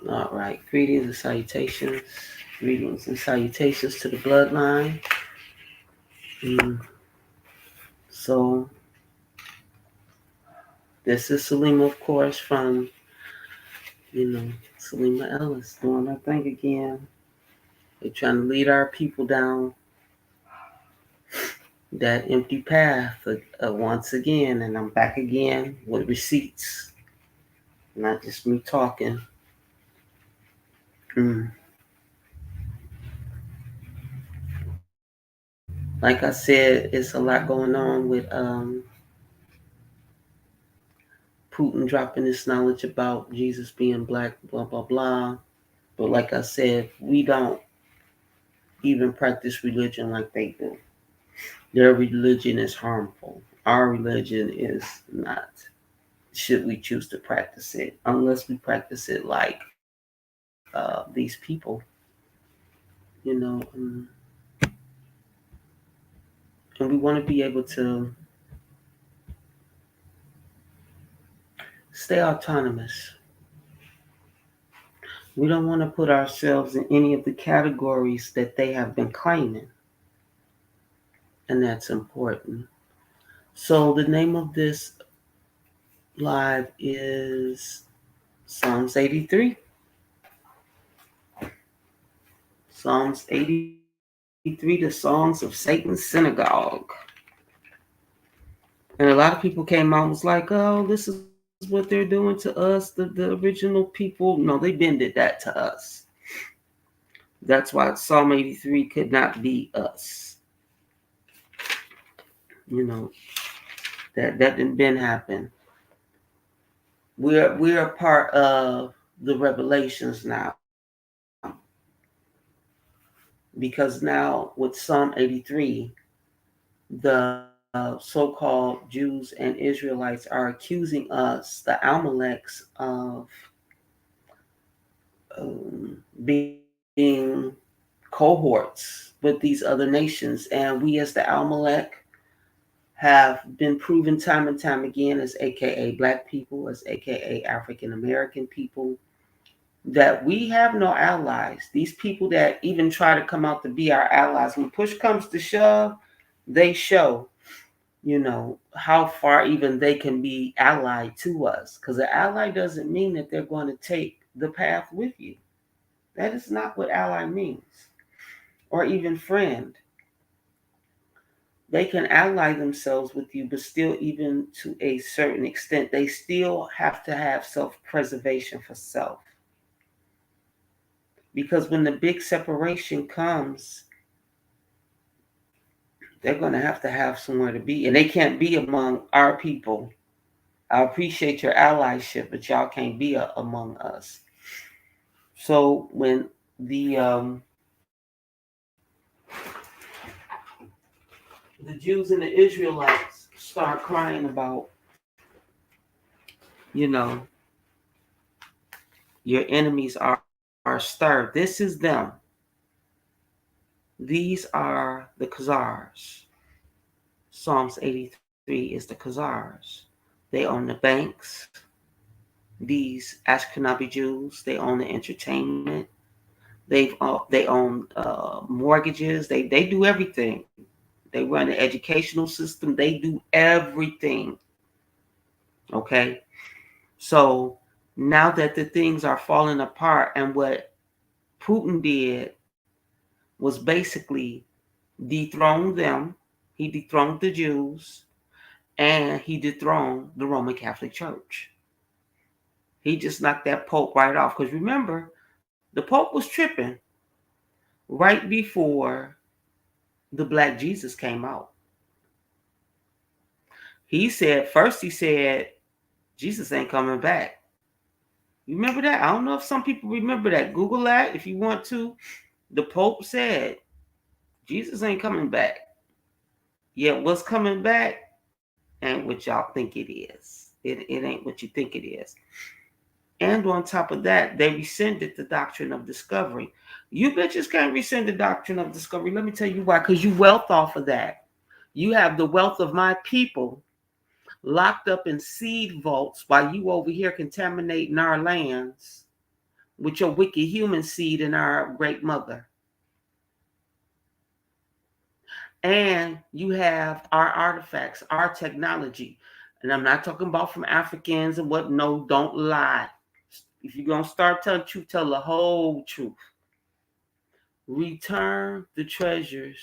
All right. Greetings and salutations. Greetings and salutations to the bloodline. Mm, So, this is Salima, of course, from, Salima Ellis doing her thing again. They're trying to lead our people down that empty path once again. And I'm back again with receipts, not just me talking. Mm. Like I said, it's a lot going on with Putin dropping this knowledge about Jesus being black, blah, blah, blah. But like I said, we don't even practice religion like they do. Their religion is harmful. Our religion is not. Should we choose to practice it, unless we practice it like these people, you know, and we want to be able to stay autonomous. We don't want to put ourselves in any of the categories that they have been claiming, and that's important. So the name of this live is Psalms 83. Psalms 83, the songs of Satan's synagogue. And a lot of people came out and was like, oh, this is what they're doing to us, the original people. No, they bended that to us. That's why Psalm 83 could not be us. You know, that didn't been happen. We're a part of the revelations now. Because now with Psalm 83, the so-called Jews and Israelites are accusing us, the AMALEKs, of being cohorts with these other nations. And we as the AMALEK have been proven time and time again as AKA Black people, as AKA African American people, that we have no allies. These people that even try to come out to be our allies, when push comes to shove, they show, how far even they can be allied to us. Because an ally doesn't mean that they're going to take the path with you. That is not what ally means. Or even friend. They can ally themselves with you, but still, even to a certain extent, they still have to have self-preservation for self. Because when the big separation comes, they're going to have somewhere to be. And they can't be among our people. I appreciate your allyship, but y'all can't be among us. So when the Jews and the Israelites start crying about, you know, your enemies are stirred. This is them. These are the Khazars. Psalms 83 is the Khazars. They own the banks. These Ashkenazi Jews, they own the entertainment. They own mortgages. They do everything. They run the educational system. They do everything. Okay? So now that the things are falling apart, and what Putin did was basically dethrone them, he dethroned the Jews, and he dethroned the Roman Catholic Church. He just knocked that Pope right off. Because remember, the Pope was tripping right before the Black Jesus came out. First he said, Jesus ain't coming back. You remember that? I don't know if some people remember that. Google that if you want to. The Pope said, Jesus ain't coming back. Yet what's coming back ain't what y'all think it is. It ain't what you think it is. And on top of that, they rescinded the doctrine of discovery. You bitches can't rescind the doctrine of discovery. Let me tell you why. Because you wealth off of that. You have the wealth of my people locked up in seed vaults while you over here contaminating our lands with your wicked human seed and our great mother. And you have our artifacts, our technology. And I'm not talking about from Africans and what. No, don't lie. If you're going to start telling the truth, tell the whole truth. Return the treasures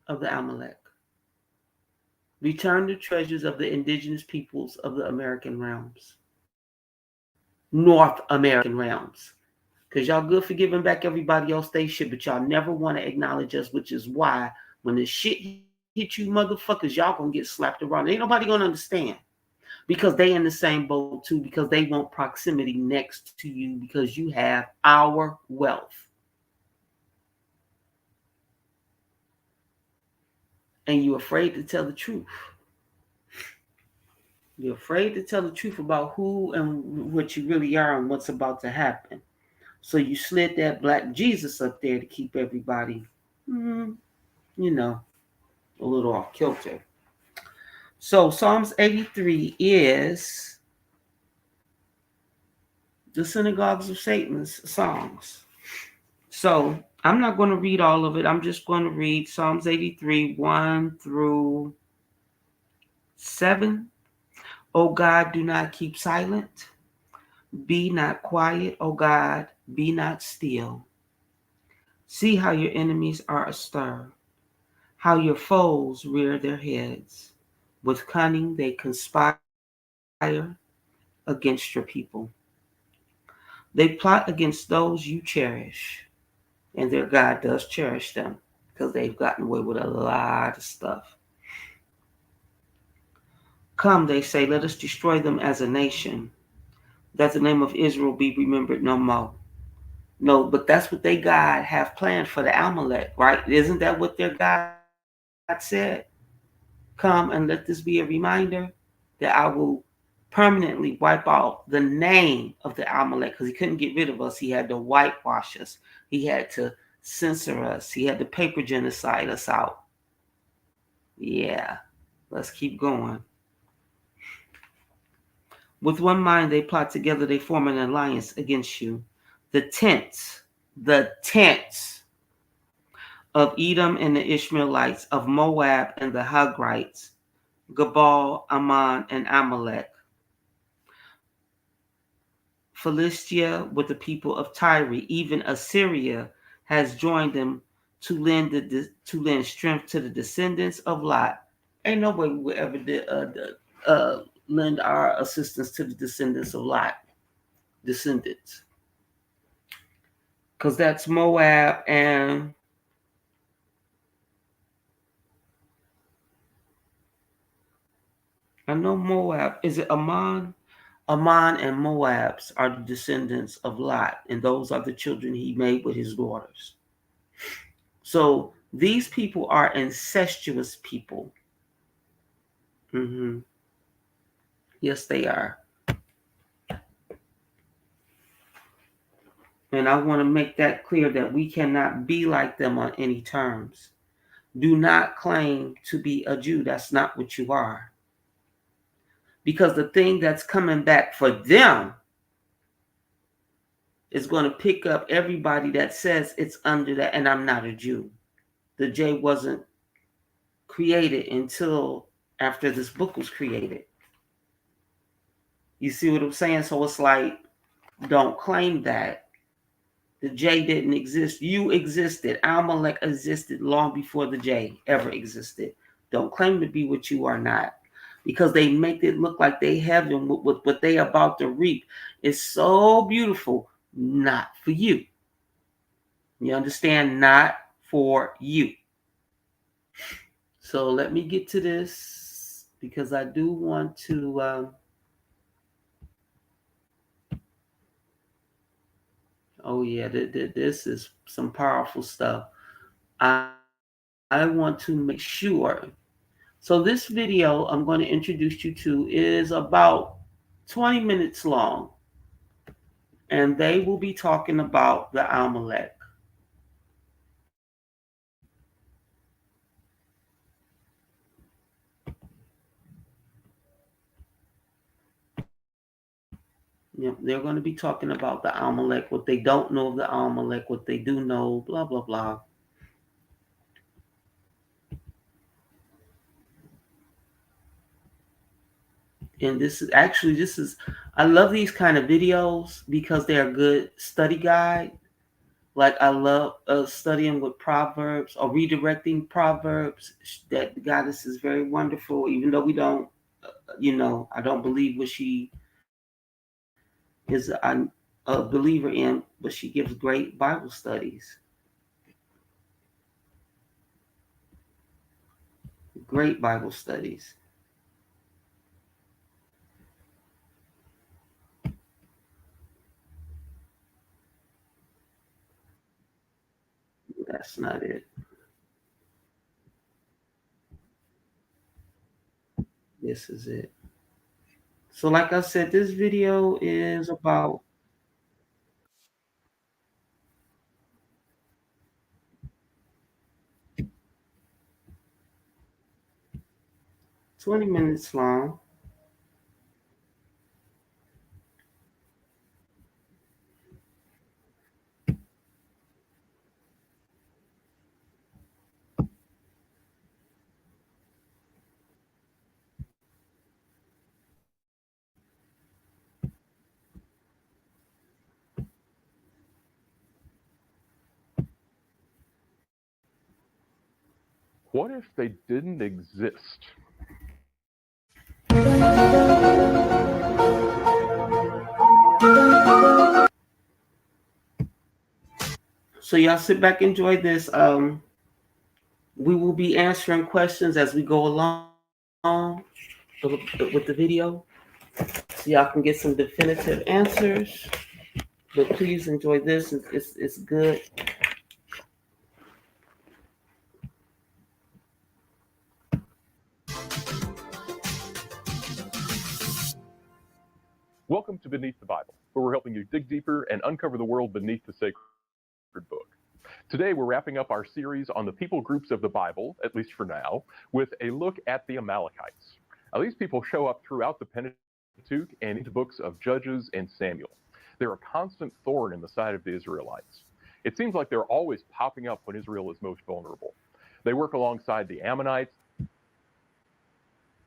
of the AMALEK. Return the treasures of the indigenous peoples of the American realms. North American realms. Because y'all good for giving back everybody else they shit, but y'all never want to acknowledge us, which is why when the shit hit you motherfuckers, y'all gonna get slapped around. Ain't nobody gonna understand. Because they in the same boat too, because they want proximity next to you, because you have our wealth. And you're afraid to tell the truth. You're afraid to tell the truth about who and what you really are and what's about to happen. So you slid that black Jesus up there to keep everybody, you know, a little off kilter. So Psalms 83 is the Synagogues of Satan's songs. So I'm not going to read all of it. I'm just going to read Psalms 83, 1 through 7. O God, do not keep silent. Be not quiet, O God, be not still. See how your enemies are astir, how your foes rear their heads. With cunning they conspire against your people. They plot against those you cherish, and their God does cherish them because they've gotten away with a lot of stuff. Come, they say, let us destroy them as a nation, that the name of Israel be remembered no more. No, but that's what they God have planned for the Amalek, right? Isn't that what their God said? Come and let this be a reminder that I will permanently wipe out the name of the Amalek, because he couldn't get rid of us. He had to whitewash us. He had to censor us. He had to paper genocide us out. Yeah, let's keep going. With one mind they plot together, they form an alliance against you. The tents of Edom and the Ishmaelites, of Moab and the Hagrites, Gebal, Ammon, and Amalek. Philistia with the people of Tyre, even Assyria has joined them to lend strength to the descendants of Lot. Ain't no way we would ever lend our assistance to the descendants of Lot. Descendants. Because that's Moab and I know Moab. Is it Ammon? Ammon and Moabs are the descendants of Lot, and those are the children he made with his daughters. So these people are incestuous people. Yes, they are. And I want to make that clear that we cannot be like them on any terms. Do not claim to be a Jew. That's not what you are. Because the thing that's coming back for them is going to pick up everybody that says it's under that, and I'm not a Jew. The J wasn't created until after this book was created. You see what I'm saying? So it's like, don't claim that. The J didn't exist. You existed. Amalek existed long before the J ever existed. Don't claim to be what you are not. Because they make it look like they heaven with what they about to reap is so beautiful. Not for you. You understand? Not for you. So let me get to this because I do want to. Oh yeah, this is some powerful stuff. I want to make sure. So this video I'm going to introduce you to is about 20 minutes long, and they will be talking about the Amalek. They're going to be talking about the AMALEK, what they don't know of the AMALEK, what they do know, blah, blah, blah. And I love these kind of videos because they are good study guide. Like I love studying with Proverbs or redirecting Proverbs. That the goddess is very wonderful, even though we don't, I don't believe what she is a believer in, but she gives great Bible studies. Great Bible studies. That's not it. This is it. So, like I said, this video is about 20 minutes long. What if they didn't exist? So, y'all sit back, enjoy this. We will be answering questions as we go along with the video, so y'all can get some definitive answers. But please enjoy this. It's good. Welcome to Beneath the Bible, where we're helping you dig deeper and uncover the world beneath the sacred book. Today, we're wrapping up our series on the people groups of the Bible, at least for now, with a look at the Amalekites. Now, these people show up throughout the Pentateuch and into books of Judges and Samuel. They're a constant thorn in the side of the Israelites. It seems like they're always popping up when Israel is most vulnerable. They work alongside the Ammonites,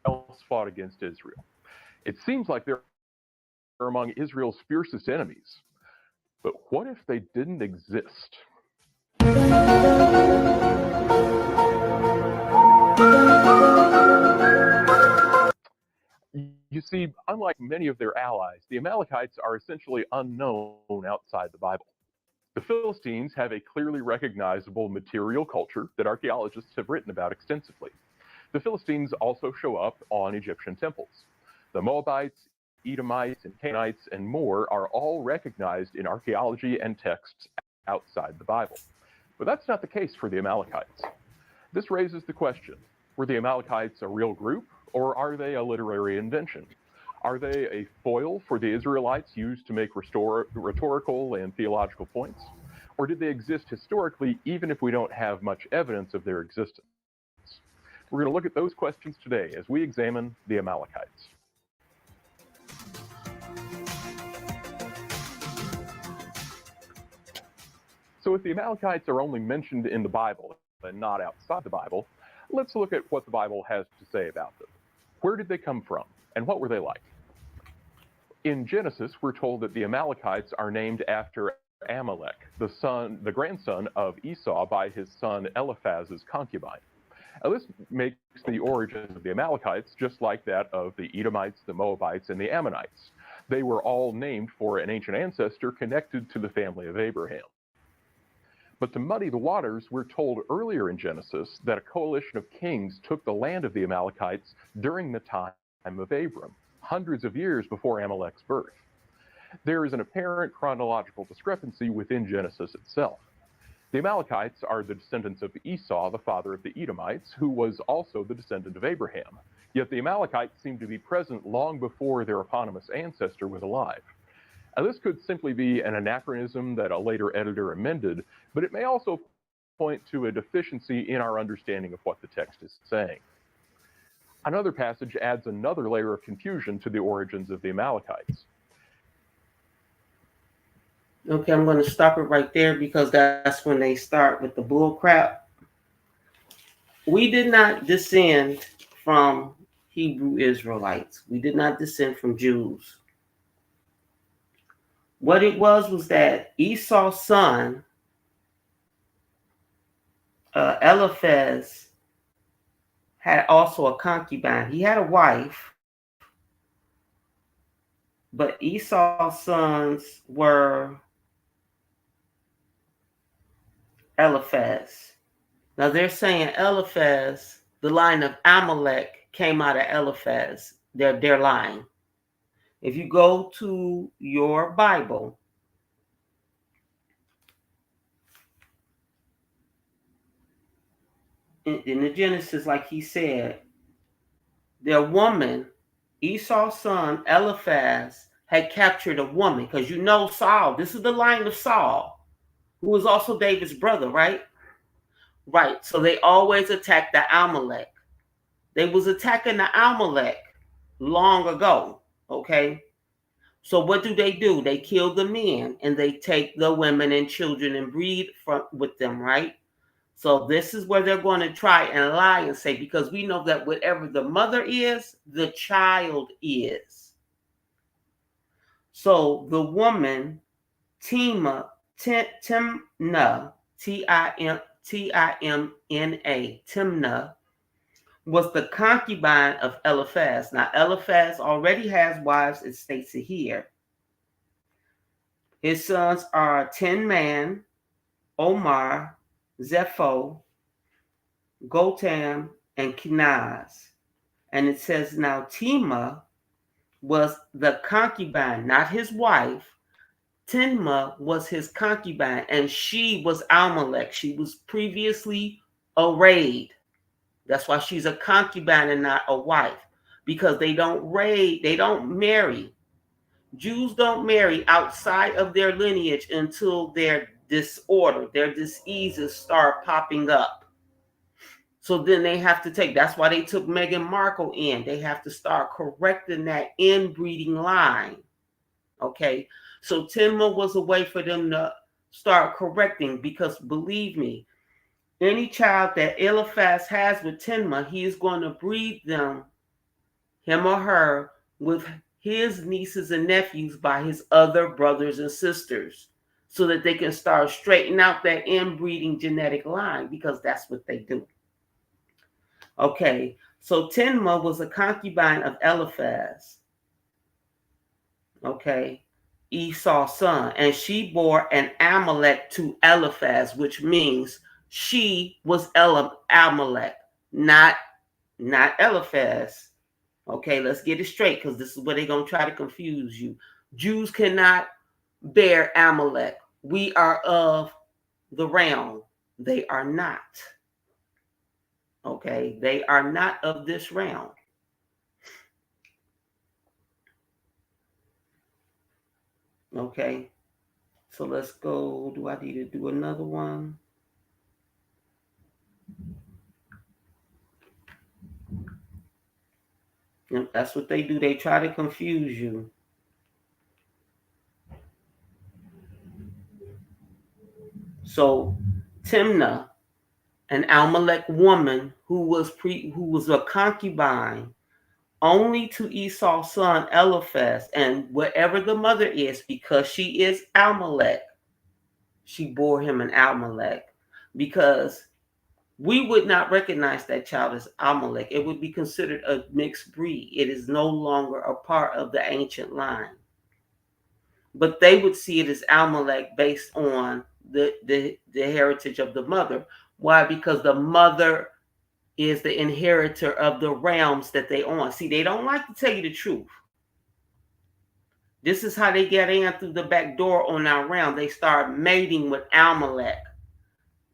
else fought against Israel. It seems like they're among Israel's fiercest enemies. But what if they didn't exist? You see, unlike many of their allies, the Amalekites are essentially unknown outside the Bible. The Philistines have a clearly recognizable material culture that archaeologists have written about extensively. The Philistines also show up on Egyptian temples. The Moabites, Edomites, and Canaanites, and more are all recognized in archaeology and texts outside the Bible. But that's not the case for the Amalekites. This raises the question, were the Amalekites a real group, or are they a literary invention? Are they a foil for the Israelites used to make rhetorical and theological points? Or did they exist historically, even if we don't have much evidence of their existence? We're going to look at those questions today as we examine the Amalekites. So if the Amalekites are only mentioned in the Bible and not outside the Bible, let's look at what the Bible has to say about them. Where did they come from, and what were they like? In Genesis, we're told that the Amalekites are named after Amalek, the grandson of Esau by his son Eliphaz's concubine. Now, this makes the origins of the Amalekites just like that of the Edomites, the Moabites, and the Ammonites. They were all named for an ancient ancestor connected to the family of Abraham. But to muddy the waters, we're told earlier in Genesis that a coalition of kings took the land of the Amalekites during the time of Abram, hundreds of years before Amalek's birth. There is an apparent chronological discrepancy within Genesis itself. The Amalekites are the descendants of Esau, the father of the Edomites, who was also the descendant of Abraham. Yet the Amalekites seem to be present long before their eponymous ancestor was alive. Now, this could simply be an anachronism that a later editor amended, but it may also point to a deficiency in our understanding of what the text is saying. Another passage adds another layer of confusion to the origins of the Amalekites. Okay, I'm going to stop it right there because that's when they start with the bull crap. We did not descend from Hebrew Israelites. We did not descend from Jews. What it was that Esau's son, Eliphaz, had also a concubine. He had a wife, but Esau's sons were Eliphaz. Now they're saying Eliphaz, the line of Amalek, came out of Eliphaz. They're lying. If you go to your Bible, in the Genesis, like he said, their woman, Esau's son Eliphaz, had captured a woman. Because you know Saul, this is the line of Saul, who was also David's brother, right? Right. So they always attack the Amalek. They was attacking the Amalek long ago. Okay. So what do? They kill the men and they take the women and children and breed with them, right? So this is where they're going to try and lie and say, because we know that whatever the mother is, the child is. So the woman, Timna, Timna, Timna, was the concubine of Eliphaz. Now Eliphaz already has wives, it states it here. His sons are Tinman, Omar, Zepho, Gotam, and Kenaz. And it says now Tima was the concubine, not his wife. Tinma was his concubine, and she was Amalek. She was previously arrayed. That's why she's a concubine and not a wife, because they don't marry. Jews don't marry outside of their lineage until their disorder, their diseases start popping up. So then they have to that's why they took Meghan Markle in. They have to start correcting that inbreeding line. Okay. So Timma was a way for them to start correcting, because believe me, any child that Eliphaz has with Timma, he is going to breed them, him or her, with his nieces and nephews by his other brothers and sisters, so that they can start straightening out that inbreeding genetic line, because that's what they do. Okay, so Tinma was a concubine of Eliphaz, okay, Esau's son, and she bore an Amalek to Eliphaz, which means she was Amalek, not Eliphaz. Okay, let's get it straight, because this is where they're going to try to confuse you. Jews cannot bear Amalek. We are of the realm. They are not. Okay, they are not of this realm. Okay, so let's go. Do I need to do another one? And that's what they do. They try to confuse you. So Timnah, an Amalek woman who was a concubine only to Esau's son Eliphaz, and whatever the mother is, because she is Amalek, she bore him an Amalek, because we would not recognize that child as Amalek. It would be considered a mixed breed. It is no longer a part of the ancient line. But they would see it as Amalek based on the heritage of the mother. Why? Because the mother is the inheritor of the realms that they on. See, they don't like to tell you the truth. This is how they get in through the back door on our realm. They start mating with Amalek,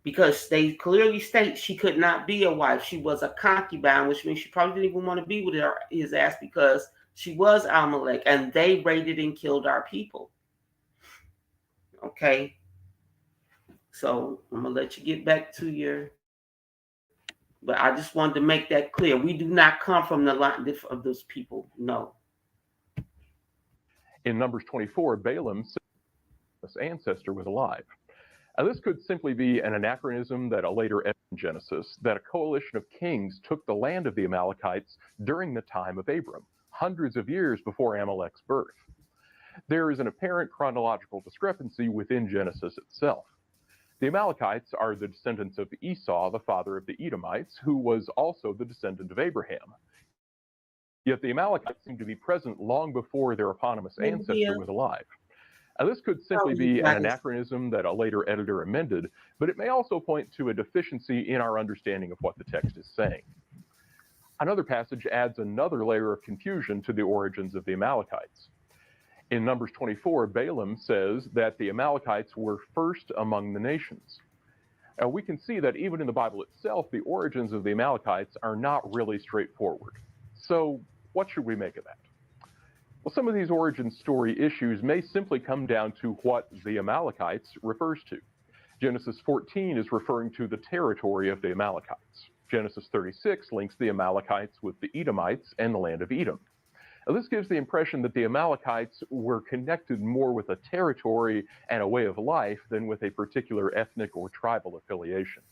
because they clearly state she could not be a wife. She was a concubine, which means she probably didn't even want to be with his ass, because she was Amalek, and they raided and killed our people. Okay, so I'm gonna let you get back to your. But I just wanted to make that clear. We do not come from the line of those people. No. In Numbers 24, Balaam eponymous ancestor was alive. Now, this could simply be an anachronism that a later in Genesis, that a coalition of kings took the land of the Amalekites during the time of Abram, hundreds of years before Amalek's birth. There is an apparent chronological discrepancy within Genesis itself. The Amalekites are the descendants of Esau, the father of the Edomites, who was also the descendant of Abraham. Yet the Amalekites seem to be present long before their eponymous ancestor was alive. Now, this could simply be an anachronism that a later editor amended, but it may also point to a deficiency in our understanding of what the text is saying. Another passage adds another layer of confusion to the origins of the Amalekites. In Numbers 24, Balaam says that the Amalekites were first among the nations. Now, we can see that even in the Bible itself, the origins of the Amalekites are not really straightforward. So, what should we make of that? Well, some of these origin story issues may simply come down to what the Amalekites refers to. Genesis 14 is referring to the territory of the Amalekites. Genesis 36 links the Amalekites with the Edomites and the land of Edom. Now, this gives the impression that the Amalekites were connected more with a territory and a way of life than with a particular ethnic or tribal affiliation.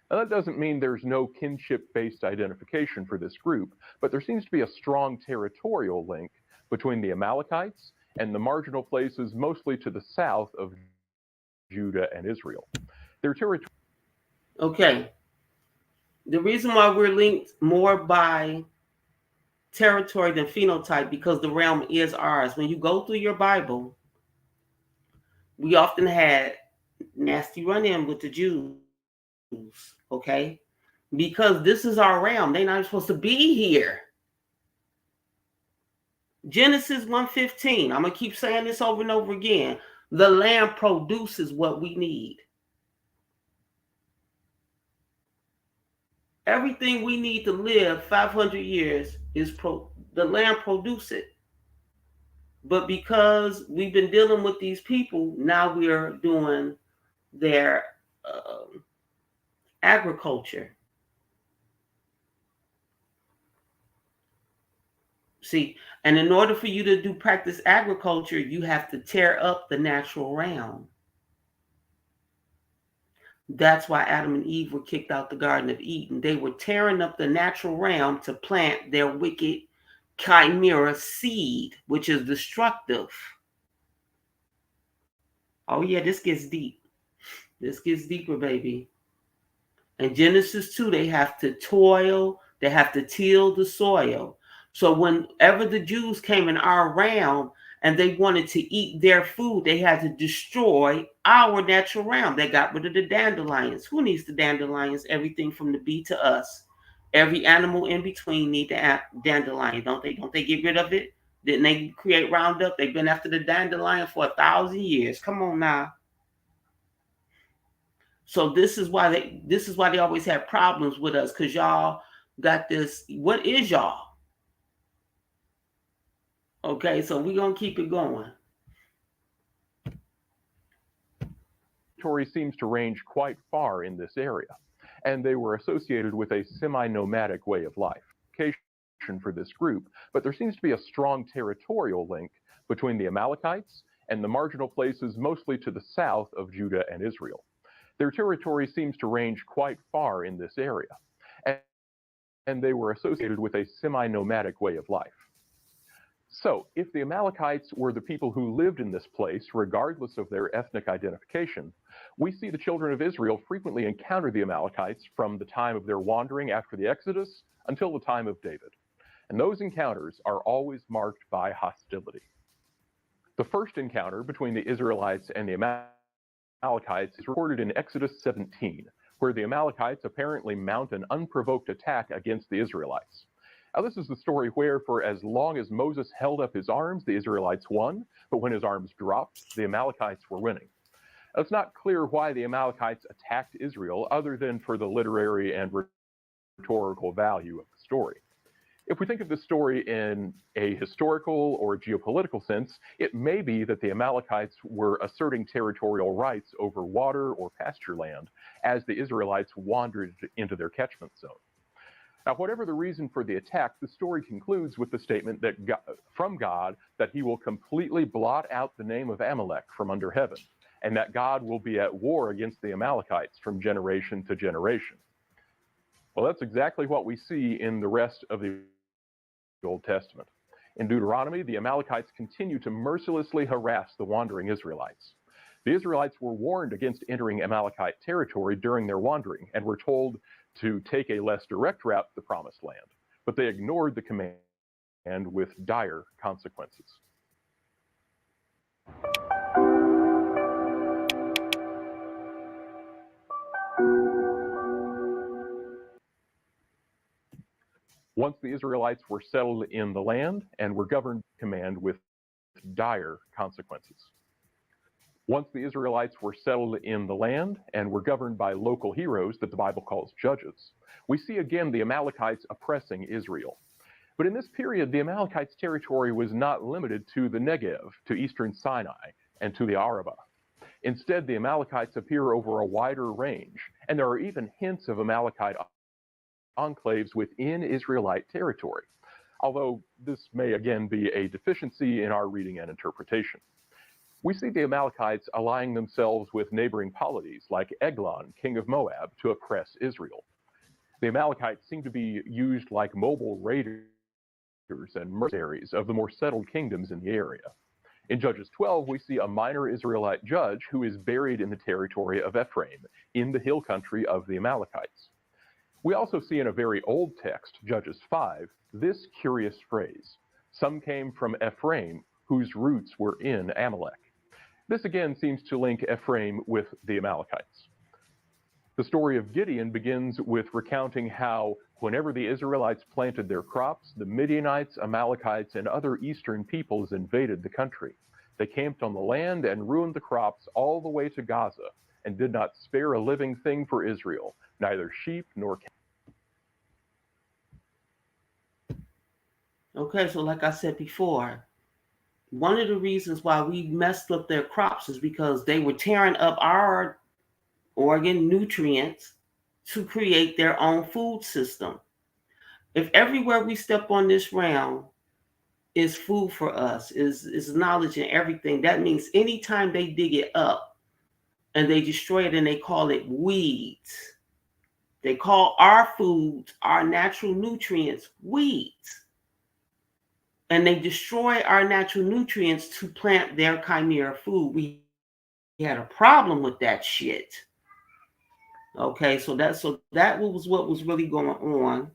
Now, that doesn't mean there's no kinship-based identification for this group, but there seems to be a strong territorial link between the Amalekites and the marginal places mostly to the south of Judah and Israel. Their territory. Okay. The reason why we're linked more by territory than phenotype, because the realm is ours. When you go through your Bible, we often had nasty run-in with the Jews, okay? Because this is our realm. They're not supposed to be here. Genesis 1:15. I'm going to keep saying this over and over again. The land produces what we need. Everything we need to live 500 years is the land produce it. But because we've been dealing with these people, now we're doing their agriculture. See, and in order for you to practice agriculture, you have to tear up the natural realm. That's why Adam and Eve were kicked out the Garden of Eden. They were tearing up the natural realm to plant their wicked chimera seed, which is destructive. Oh yeah, this gets deep. This gets deeper, baby. In Genesis 2, they have to toil, they have to till the soil. So whenever the Jews came in our realm and they wanted to eat their food, they had to destroy our natural realm. They got rid of the dandelions. Who needs the dandelions? Everything from the bee to us. Every animal in between need the dandelion. Don't they get rid of it? Didn't they create Roundup? They've been after the dandelion for 1,000 years. Come on now. So this is why they always have problems with us, because y'all got this. What is y'all? Okay, so we're going to keep it going. Territory seems to range quite far in this area, and they were associated with a semi-nomadic way of life. For this group, but there seems to be a strong territorial link between the Amalekites and the marginal places mostly to the south of Judah and Israel. Their territory seems to range quite far in this area, and they were associated with a semi-nomadic way of life. So, if the Amalekites were the people who lived in this place, regardless of their ethnic identification, we see the children of Israel frequently encounter the Amalekites from the time of their wandering after the Exodus until the time of David. And those encounters are always marked by hostility. The first encounter between the Israelites and the Amalekites is recorded in Exodus 17, where the Amalekites apparently mount an unprovoked attack against the Israelites. Now, this is the story where, for as long as Moses held up his arms, the Israelites won, but when his arms dropped, the Amalekites were winning. Now, it's not clear why the Amalekites attacked Israel, other than for the literary and rhetorical value of the story. If we think of this story in a historical or geopolitical sense, it may be that the Amalekites were asserting territorial rights over water or pasture land as the Israelites wandered into their catchment zone. Now, whatever the reason for the attack, the story concludes with the statement that from God that he will completely blot out the name of Amalek from under heaven, and that God will be at war against the Amalekites from generation to generation. Well, that's exactly what we see in the rest of the Old Testament. In Deuteronomy, the Amalekites continue to mercilessly harass the wandering Israelites. The Israelites were warned against entering Amalekite territory during their wandering and were told to take a less direct route to the Promised Land, but they ignored the command with dire consequences. Once the Israelites were settled in the land and were governed by command with dire consequences. Once the Israelites were settled in the land and were governed by local heroes that the Bible calls judges, we see again the Amalekites oppressing Israel. But in this period, the Amalekites' territory was not limited to the Negev, to eastern Sinai, and to the Arabah. Instead, the Amalekites appear over a wider range, and there are even hints of Amalekite enclaves within Israelite territory, although this may again be a deficiency in our reading and interpretation. We see the Amalekites allying themselves with neighboring polities like Eglon, king of Moab, to oppress Israel. The Amalekites seem to be used like mobile raiders and mercenaries of the more settled kingdoms in the area. In Judges 12, we see a minor Israelite judge who is buried in the territory of Ephraim, in the hill country of the Amalekites. We also see in a very old text, Judges 5, this curious phrase, "Some came from Ephraim, whose roots were in Amalek." This again seems to link Ephraim with the Amalekites. The story of Gideon begins with recounting how, whenever the Israelites planted their crops, the Midianites, Amalekites, and other eastern peoples invaded the country. They camped on the land and ruined the crops all the way to Gaza, and did not spare a living thing for Israel, neither sheep nor cattle. Okay, so like I said before, one of the reasons why we messed up their crops is because they were tearing up our organ nutrients to create their own food system. If everywhere we step on this round is food for us, is knowledge and everything, that means anytime they dig it up and they destroy it and they call it weeds, they call our foods, our natural nutrients, weeds. And they destroy our natural nutrients to plant their chimera food. We had a problem with that shit. Okay, so that was what was really going on.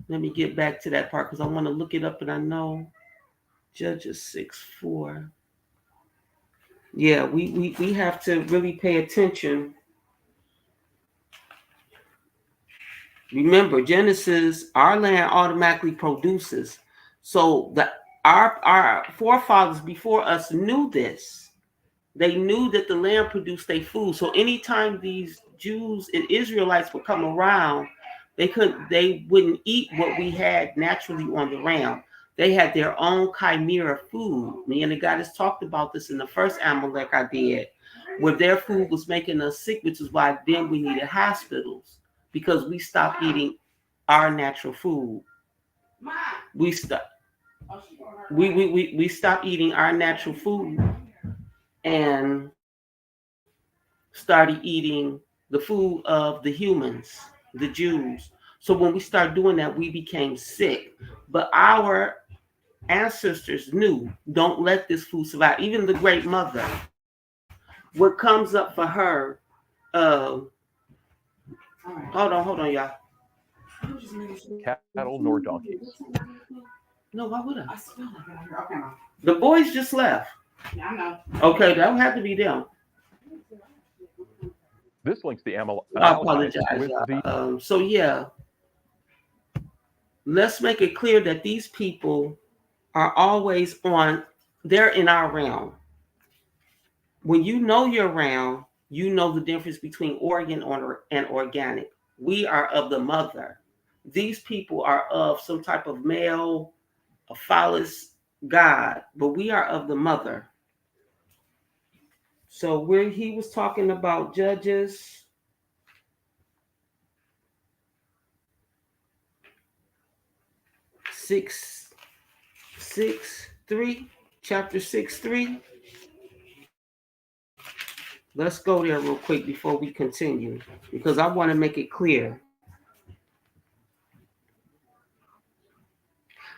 Let me get back to that part because I want to look it up, and I know Judges 6:4. Yeah, we have to really pay attention. Remember, Genesis, our land automatically produces. So our forefathers before us knew this. They knew that the land produced their food. So anytime these Jews and Israelites would come around, they wouldn't eat what we had naturally on the ground. They had their own chimera food. Me and the goddess talked about this in the first AMALEK I did, where their food was making us sick, which is why then we needed hospitals, because we stopped eating our natural food. We stopped we stopped eating our natural food and started eating the food of the humans, the Jews. So when we started doing that, we became sick. But our ancestors knew, don't let this food survive. Even the great mother, what comes up for her, hold on, y'all. Cattle nor donkeys. No, why would I? The boys just left. Yeah, I know. Okay, that would have to be them. This links the I Amalekites apologize. with the So yeah, let's make it clear that these people are always on. They're in our realm. When you know your realm, you know the difference between organ and organic. We are of the mother. These people are of some type of male, a phallus god, but we are of the mother. So where he was talking about Judges, 6:3, chapter 6:3. Let's go there real quick before we continue, because I want to make it clear.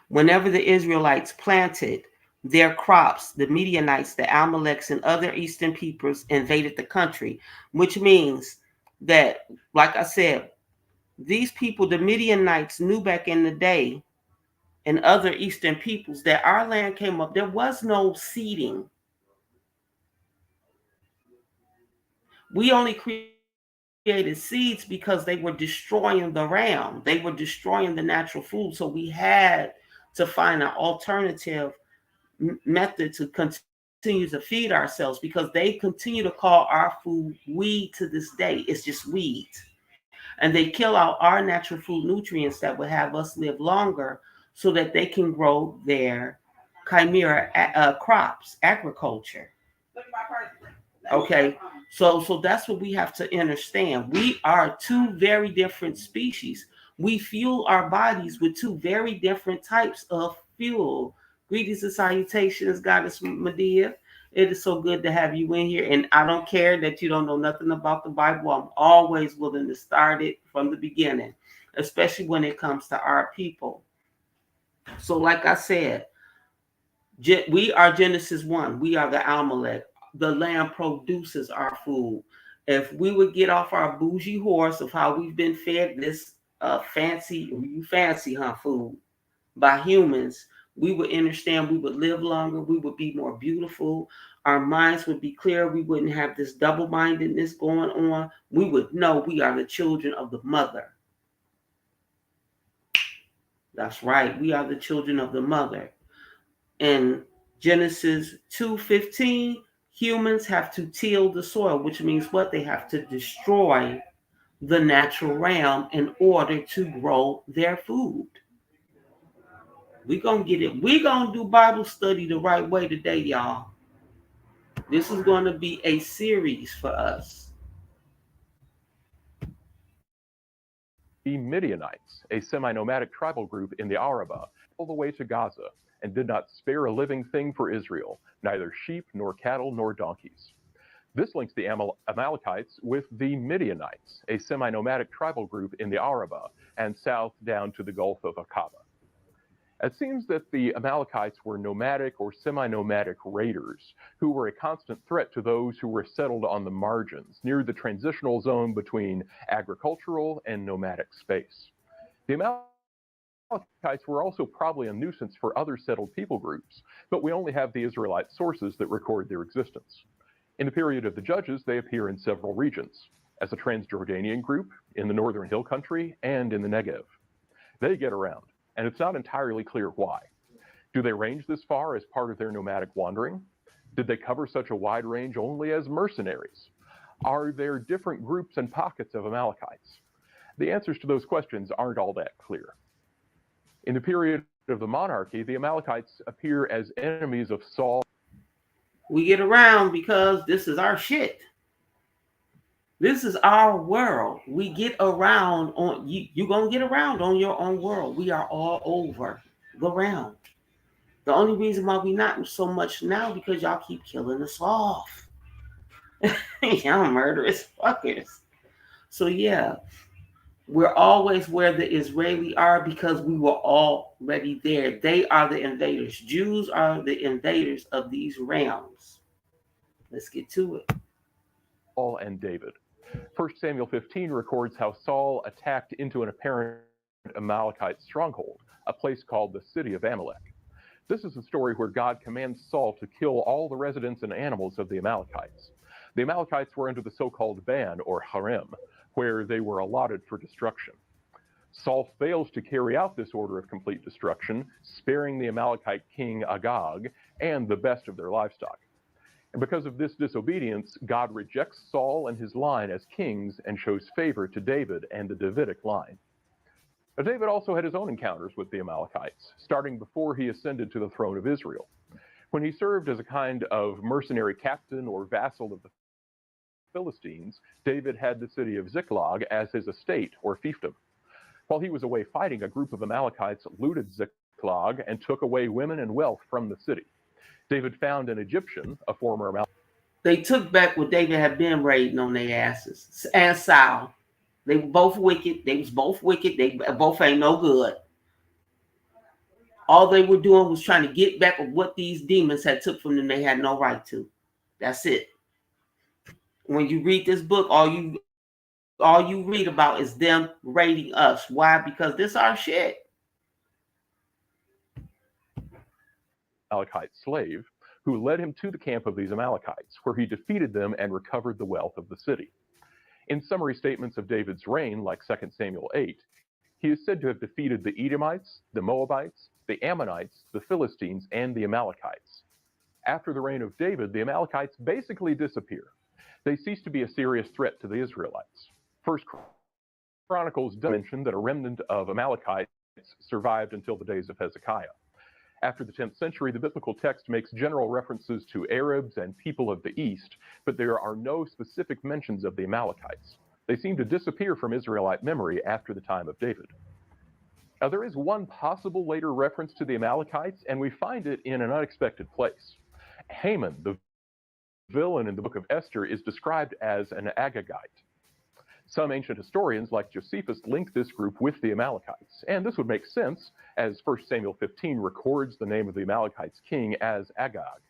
Whenever the Israelites planted their crops, the Midianites, the Amaleks, and other eastern peoples invaded the country, which means that, like I said, these people, the Midianites, knew back in the day, and other eastern peoples, that our land came up. There was no seeding. We only created seeds because they were destroying the realm. They were destroying the natural food. So we had to find an alternative method to continue to feed ourselves, because they continue to call our food weed to this day. It's just weed. And they kill out our natural food nutrients that would have us live longer so that they can grow their chimera crops, agriculture. Okay, so that's what we have to understand. We are two very different species. We fuel our bodies with two very different types of fuel. Greetings and salutations, Goddess Medea. It is so good to have you in here. And I don't care that you don't know nothing about the Bible. I'm always willing to start it from the beginning, especially when it comes to our people. So, like I said, we are Genesis 1. We are the Amalek. The land produces our food. If we would get off our bougie horse of how we've been fed this fancy food by humans, we would understand, we would live longer, we would be more beautiful, our minds would be clear, we wouldn't have this double-mindedness going on. We would know we are the children of the mother. That's right, we are the children of the mother. In Genesis 2:15, humans have to till the soil, which means what? They have to destroy the natural realm in order to grow their food. We're going to get it. We're going to do Bible study the right way today, y'all. This is going to be a series for us. The Midianites, a semi-nomadic tribal group in the Arabah, all the way to Gaza, and did not spare a living thing for Israel, neither sheep nor cattle nor donkeys. This links the Amalekites with the Midianites, a semi-nomadic tribal group in the Arabah and south down to the Gulf of Aqaba. It seems that the Amalekites were nomadic or semi-nomadic raiders who were a constant threat to those who were settled on the margins, near the transitional zone between agricultural and nomadic space. The Amalekites were also probably a nuisance for other settled people groups, but we only have the Israelite sources that record their existence. In the period of the Judges, they appear in several regions, as a Transjordanian group, in the northern hill country, and in the Negev. They get around, and it's not entirely clear why. Do they range this far as part of their nomadic wandering? Did they cover such a wide range only as mercenaries? Are there different groups and pockets of Amalekites? The answers to those questions aren't all that clear. In the period of the monarchy, the Amalekites appear as enemies of Saul. We get around because this is our shit. This is our world. We get around on you. You're gonna get around on your own world. We are all over the realm. The only reason why we not so much now because y'all keep killing us off. Y'all murderous fuckers. So yeah, we're always where the Israeli are because we were already there. They are the invaders. Jews are the invaders of these realms. Let's get to it. Saul and David. 1 Samuel 15 records how Saul attacked into an apparent Amalekite stronghold, a place called the city of Amalek. This is a story where God commands Saul to kill all the residents and animals of the Amalekites. The Amalekites were under the so-called ban, or harem, where they were allotted for destruction. Saul fails to carry out this order of complete destruction, sparing the Amalekite king Agag and the best of their livestock. And because of this disobedience, God rejects Saul and his line as kings and shows favor to David and the Davidic line. Now, David also had his own encounters with the Amalekites, starting before he ascended to the throne of Israel. When he served as a kind of mercenary captain or vassal of the Philistines, David had the city of Ziklag as his estate or fiefdom. While he was away fighting, a group of Amalekites looted Ziklag Ziklag and took away women and wealth from the city. David found an Egyptian, a former Amalekite. They took back what David had been raiding on their asses. And Saul. They were both wicked. They was both wicked. They both ain't no good. All they were doing was trying to get back of what these demons had took from them they had no right to. That's it. When you read this book, all you read about is them raiding us. Why? Because this our shit. Amalekite slave who led him to the camp of these Amalekites, where he defeated them and recovered the wealth of the city. In summary statements of David's reign, like 2 Samuel 8, he is said to have defeated the Edomites, the Moabites, the Ammonites, the Philistines, and the Amalekites. After the reign of David, the Amalekites basically disappear. They cease to be a serious threat to the Israelites. First Chronicles does mention that a remnant of Amalekites survived until the days of Hezekiah. After the 10th century, the biblical text makes general references to Arabs and people of the East, but there are no specific mentions of the Amalekites. They seem to disappear from Israelite memory after the time of David. Now, there is one possible later reference to the Amalekites, and we find it in an unexpected place. Haman, the villain in the book of Esther, is described as an Agagite. Some ancient historians, like Josephus, link this group with the Amalekites, and this would make sense, as 1 Samuel 15 records the name of the Amalekites' king as Agag.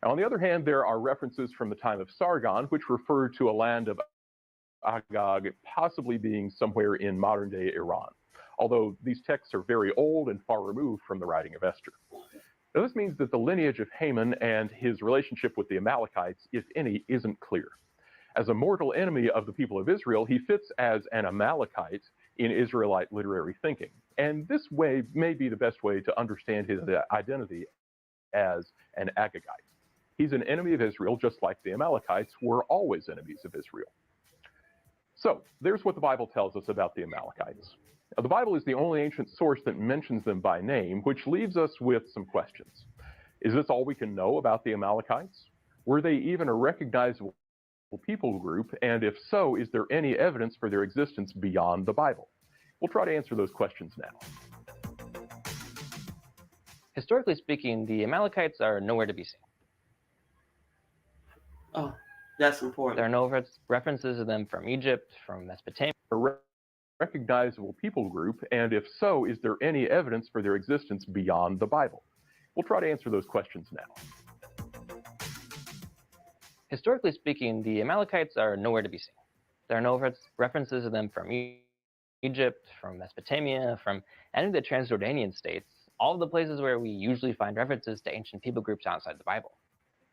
Now, on the other hand, there are references from the time of Sargon, which refer to a land of Agag possibly being somewhere in modern-day Iran, although these texts are very old and far removed from the writing of Esther. Now, this means that the lineage of Haman and his relationship with the Amalekites, if any, isn't clear. As a mortal enemy of the people of Israel, he fits as an Amalekite in Israelite literary thinking. And this way may be the best way to understand his identity as an Agagite. He's an enemy of Israel, just like the Amalekites were always enemies of Israel. So there's what the Bible tells us about the Amalekites. Now, the Bible is the only ancient source that mentions them by name, which leaves us with some questions. Is this all we can know about the Amalekites? Were they even a recognizable people group, and if so, is there any evidence for their existence beyond the Bible? We'll try to answer those questions now. Historically speaking, the Amalekites are nowhere to be seen. Oh, that's important. There are no references to them from Egypt, from Mesopotamia. A recognizable people group, and if so, is there any evidence for their existence beyond the Bible? We'll try to answer those questions now. Historically speaking, the Amalekites are nowhere to be seen. There are no references to them from Egypt, from Mesopotamia, from any of the Transjordanian states, all of the places where we usually find references to ancient people groups outside the Bible.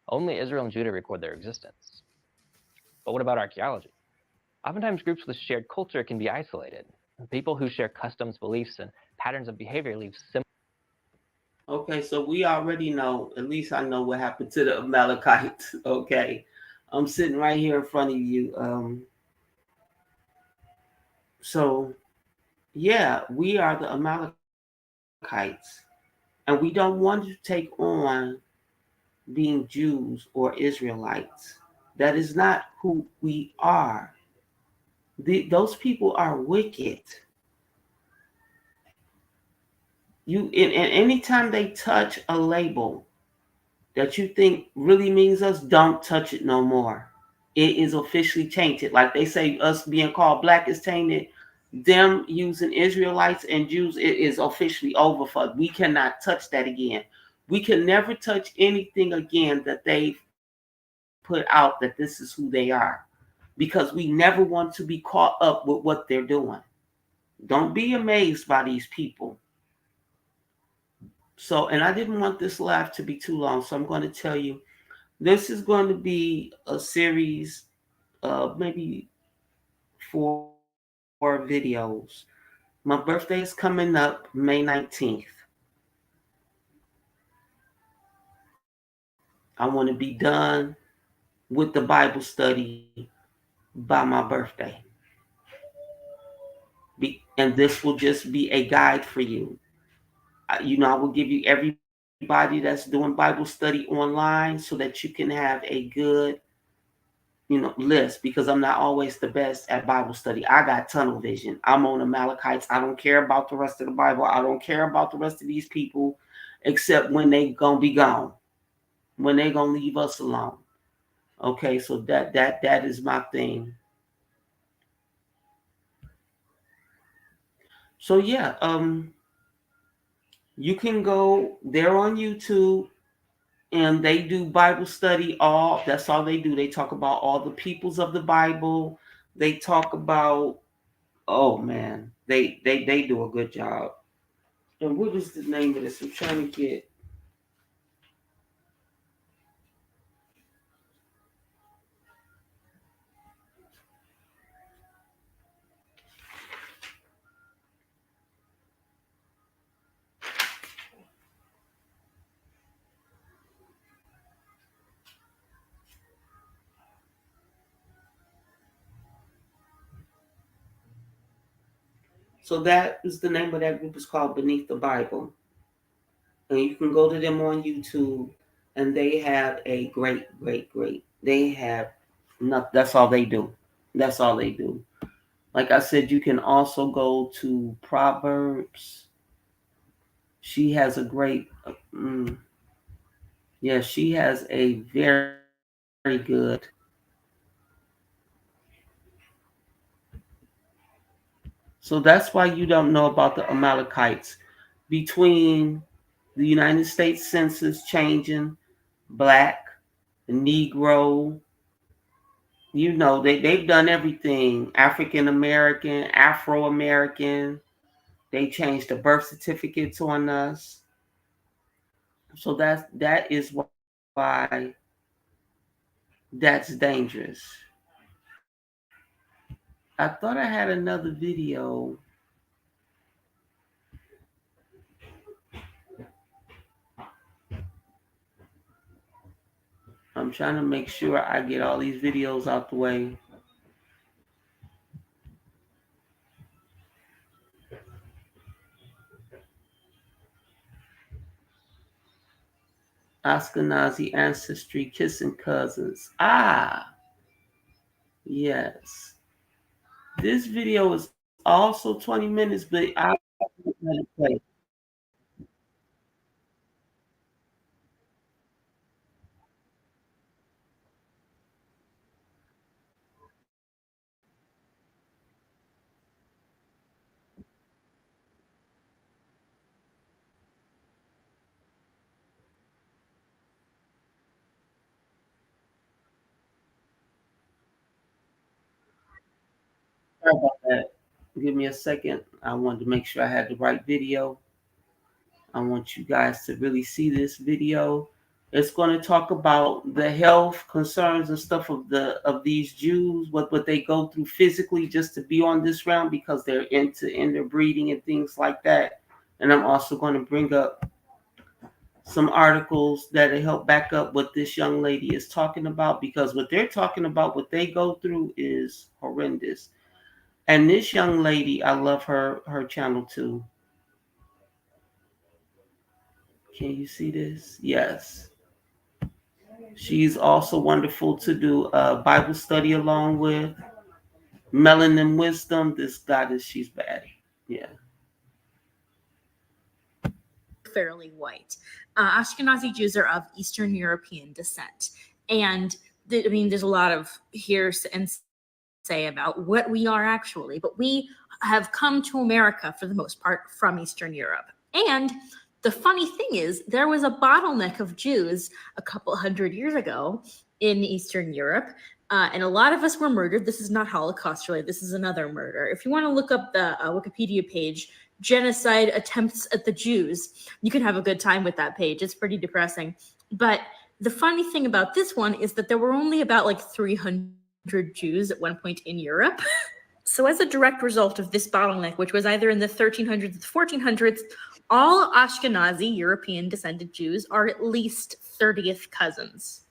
Only Israel and Judah record their existence. But what about archaeology? Oftentimes, groups with shared culture can be isolated. People who share customs, beliefs, and patterns of behavior leave similar. Okay, so we already know, at least I know what happened to the Amalekites. Okay, I'm sitting right here in front of you. So, yeah, we are the Amalekites, and we don't want to take on being Jews or Israelites. That is not who we are. Those people are wicked. And anytime they touch a label that you think really means us, don't touch it no more. It is officially tainted. Like they say, us being called black is tainted. Them using Israelites and Jews, it is officially over for us. We cannot touch that again. We can never touch anything again that they've put out that this is who they are, because we never want to be caught up with what they're doing. Don't be amazed by these people. So, and I didn't want this live to be too long, so I'm going to tell you, this is going to be a series of maybe 4 videos. My birthday is coming up May 19th. I want to be done with the Bible study by my birthday. And this will just be a guide for you. I will give you everybody that's doing Bible study online so that you can have a good list because I'm not always the best at Bible study. I got tunnel vision. I'm on Amalekites. I don't care about the rest of the Bible. I don't care about the rest of these people except when they gonna be gone. When they gonna leave us alone. Okay, so that is my thing. So yeah, you can go there on YouTube and they do Bible study. That's all they do. They talk about all the peoples of the Bible. They talk about, oh man, they do a good job. And what is the name of this? I'm trying to get. So that is the name of that group. Is called Beneath the Bible, and you can go to them on YouTube, and they have a great. They have not. That's all they do. That's all they do. Like I said, you can also go to Proverbs. She has a great. Yeah, she has a very good. So that's why you don't know about the Amalekites. Between the United States Census changing, black, Negro, they've done everything. African American, Afro American. They changed the birth certificates on us. So that is why that's dangerous. I thought I had another video. I'm trying to make sure I get all these videos out the way. Ashkenazi ancestry, kissing cousins. Yes. This video is also 20 minutes, but I let it play. Sorry about that. Give me a second. I wanted to make sure I had the right video. I want you guys to really see this video. It's going to talk about the health concerns and stuff of these Jews, what they go through physically just to be on this round because they're into interbreeding and things like that. And I'm also going to bring up some articles that help back up what this young lady is talking about because what they're talking about, what they go through is horrendous. And this young lady, I love her channel too. Can you see this? Yes. She's also wonderful to do a Bible study along with. Melanin Wisdom, this goddess, she's bad. Yeah. Fairly white. Ashkenazi Jews are of Eastern European descent. And there's a lot of hearsay and say about what we are actually, but we have come to America for the most part from Eastern Europe. And the funny thing is, there was a bottleneck of Jews a couple hundred years ago in Eastern Europe, and a lot of us were murdered. This is not Holocaust related. This is another murder. If you want to look up the Wikipedia page, genocide attempts at the Jews, you can have a good time with that page. It's pretty depressing. But the funny thing about this one is that there were only about like 300 Jews at one point in Europe. So as a direct result of this bottleneck, which was either in the 1300s or the 1400s, all Ashkenazi European descended Jews are at least 30th cousins.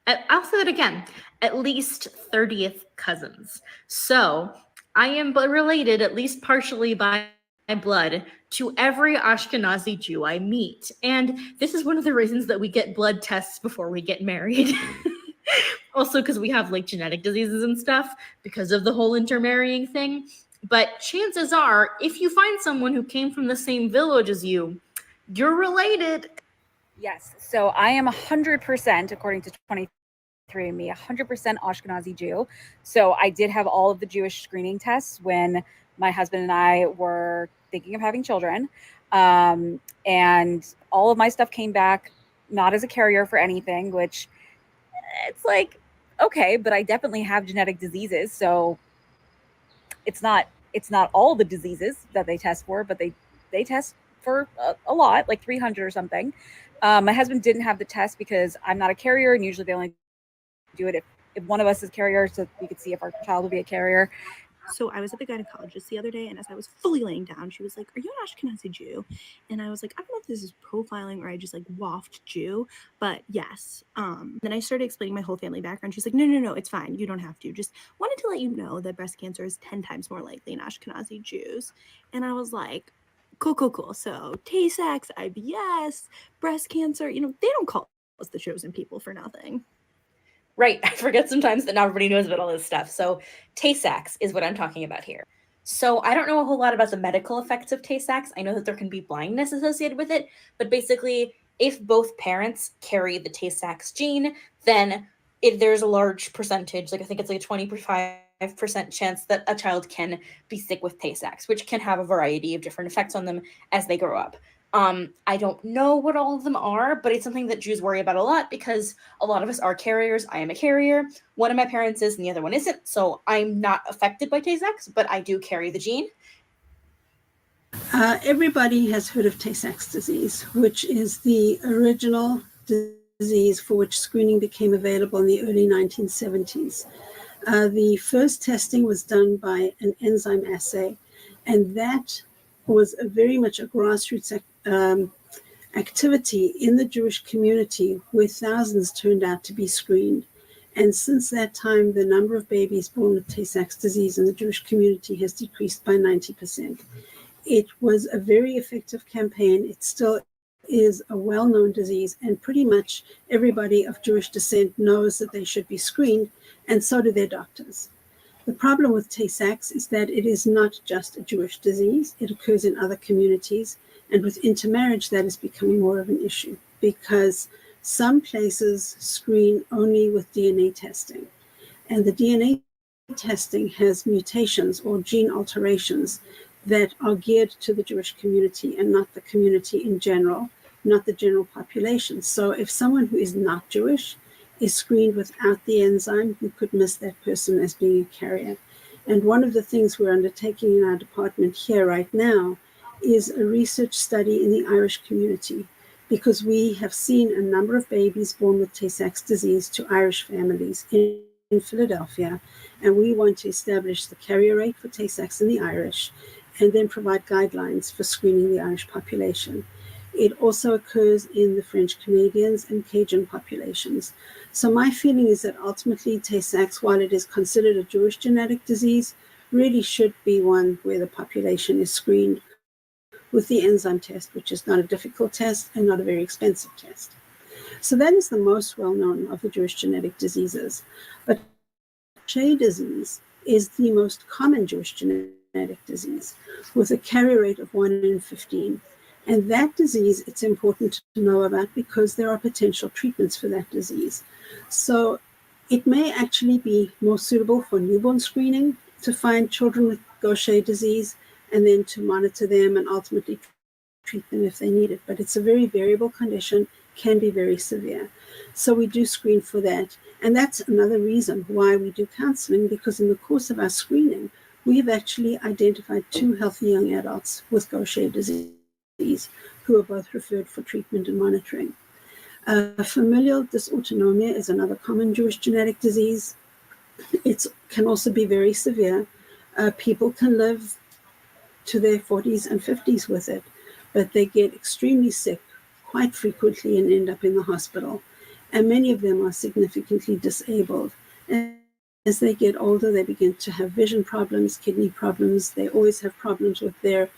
I'll say that again, at least 30th cousins. So I am related, at least partially by blood, to every Ashkenazi Jew I meet. And this is one of the reasons that we get blood tests before we get married. Also, because we have like genetic diseases and stuff because of the whole intermarrying thing. But chances are, if you find someone who came from the same village as you, you're related. Yes. So I am 100%, according to 23andMe, 100% Ashkenazi Jew. So I did have all of the Jewish screening tests when my husband and I were thinking of having children. And all of my stuff came back not as a carrier for anything, which it's like, okay, but I definitely have genetic diseases. So it's not all the diseases that they test for, but they test for a lot, like 300 or something. My husband didn't have the test because I'm not a carrier, and usually they only do it if one of us is carrier, so we could see if our child will be a carrier. So I was at the gynecologist the other day, and as I was fully laying down, she was like, "Are you an Ashkenazi Jew?" And I was like, "I don't know if this is profiling or I just like waft Jew, but yes." Then I started explaining my whole family background. She's like, "No, it's fine. You don't have to. Just wanted to let you know that breast cancer is 10 times more likely in Ashkenazi Jews." And I was like, cool. So Tay-Sachs, IBS, breast cancer, they don't call us the chosen people for nothing. Right. I forget sometimes that not everybody knows about all this stuff. So Tay-Sachs is what I'm talking about here. So I don't know a whole lot about the medical effects of Tay-Sachs. I know that there can be blindness associated with it, but basically, if both parents carry the Tay-Sachs gene, then there's a large percentage, like I think it's like a 25% chance that a child can be sick with Tay-Sachs, which can have a variety of different effects on them as they grow up. I don't know what all of them are, but it's something that Jews worry about a lot because a lot of us are carriers. I am a carrier. One of my parents is and the other one isn't. So I'm not affected by Tay-Sachs, but I do carry the gene. Everybody has heard of Tay-Sachs disease, which is the original disease for which screening became available in the early 1970s. The first testing was done by an enzyme assay, and that was very much a grassroots activity in the Jewish community where thousands turned out to be screened. And since that time, the number of babies born with Tay-Sachs disease in the Jewish community has decreased by 90%. It was a very effective campaign. It still is a well-known disease, and pretty much everybody of Jewish descent knows that they should be screened, and so do their doctors. The problem with Tay-Sachs is that it is not just a Jewish disease. It occurs in other communities, and with intermarriage, that is becoming more of an issue because some places screen only with DNA testing, and the DNA testing has mutations or gene alterations that are geared to the Jewish community and not the community in general, not the general population. So if someone who is not Jewish is screened without the enzyme, you could miss that person as being a carrier. And one of the things we're undertaking in our department here right now is a research study in the Irish community, because we have seen a number of babies born with Tay-Sachs disease to Irish families in Philadelphia, and we want to establish the carrier rate for Tay-Sachs in the Irish and then provide guidelines for screening the Irish population. It also occurs in the French Canadians and Cajun populations. So my feeling is that ultimately Tay-Sachs, while it is considered a Jewish genetic disease, really should be one where the population is screened with the enzyme test, which is not a difficult test and not a very expensive test. So that is the most well-known of the Jewish genetic diseases. But Gaucher disease is the most common Jewish genetic disease, with a carrier rate of 1 in 15. And that disease, it's important to know about because there are potential treatments for that disease. So it may actually be more suitable for newborn screening to find children with Gaucher disease and then to monitor them and ultimately treat them if they need it. But it's a very variable condition, can be very severe. So we do screen for that. And that's another reason why we do counseling, because in the course of our screening, we have actually identified 2 healthy young adults with Gaucher disease who are both referred for treatment and monitoring. Familial dysautonomia is another common Jewish genetic disease. It can also be very severe. People can live to their 40s and 50s with it, but they get extremely sick quite frequently and end up in the hospital. And many of them are significantly disabled. And as they get older, they begin to have vision problems, kidney problems. They always have problems with their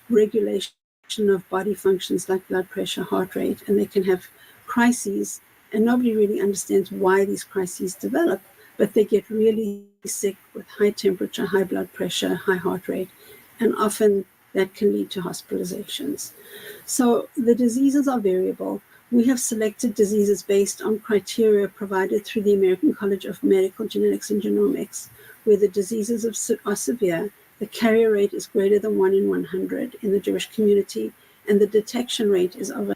regulation of body functions like blood pressure, heart rate, and they can have crises And nobody really understands why these crises develop, but they get really sick with high temperature, high blood pressure, high heart rate, and often that can lead to hospitalizations. So the diseases are variable. We have selected diseases based on criteria provided through the American College of Medical Genetics and Genomics, where the diseases are severe, the carrier rate is greater than 1 in 100 in the Jewish community, and the detection rate is over.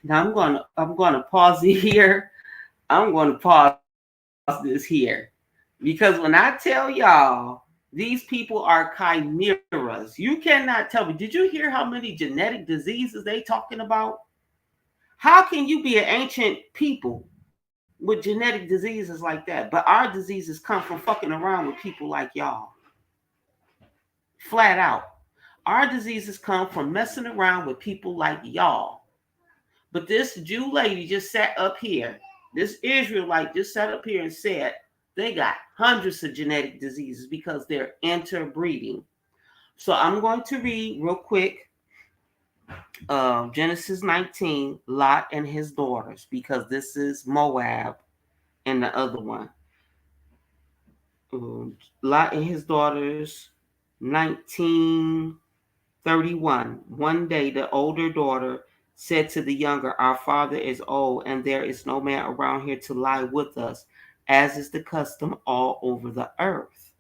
Now I'm gonna pause it here. I'm gonna pause this here. Because when I tell y'all these people are chimeras, you cannot tell me. Did you hear how many genetic diseases they talking about? How can you be an ancient people with genetic diseases like that? But our diseases come from fucking around with people like y'all. Flat out. Our diseases come from messing around with people like y'all. But this Jew lady just sat up here. This Israelite just sat up here and said they got hundreds of genetic diseases because they're interbreeding. So I'm going to read real quick Genesis 19, Lot and his daughters, because this is Moab and the other one. Lot and his daughters, 19:31. One day the older daughter said to the younger, "Our father is old, and there is no man around here to lie with us, as is the custom all over the earth.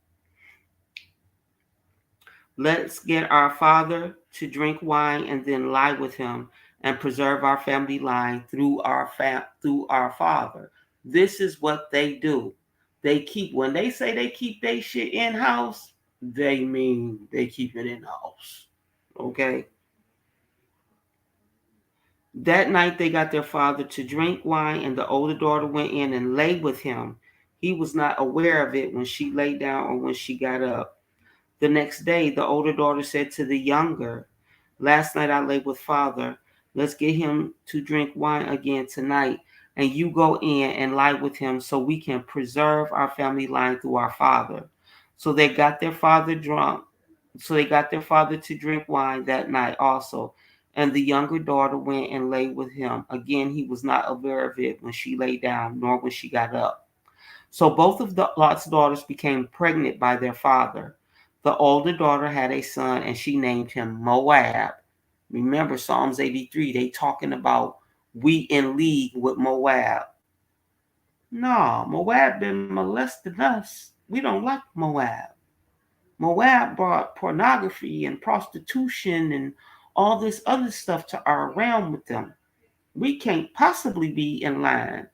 Let's get our father to drink wine and then lie with him and preserve our family line through our father." This is what they do. They keep, when they say they keep their shit in house, they mean they keep it in house. Okay? That night they got their father to drink wine, and the older daughter went in and lay with him. He was not aware of it when she lay down or when she got up. The next day, the older daughter said to the younger, "Last night I lay with father. Let's get him to drink wine again tonight, and you go in and lie with him so we can preserve our family line through our father." So they got their father drunk. So they got their father to drink wine that night also. And the younger daughter went and lay with him. Again, he was not aware of it when she lay down, nor when she got up. So both of Lot's daughters became pregnant by their father. The older daughter had a son, and she named him Moab. Remember Psalms 83, they talking about we in league with Moab. No, Moab been molesting us. We don't like Moab. Moab brought pornography and prostitution and all this other stuff to our realm with them. We can't possibly be in line.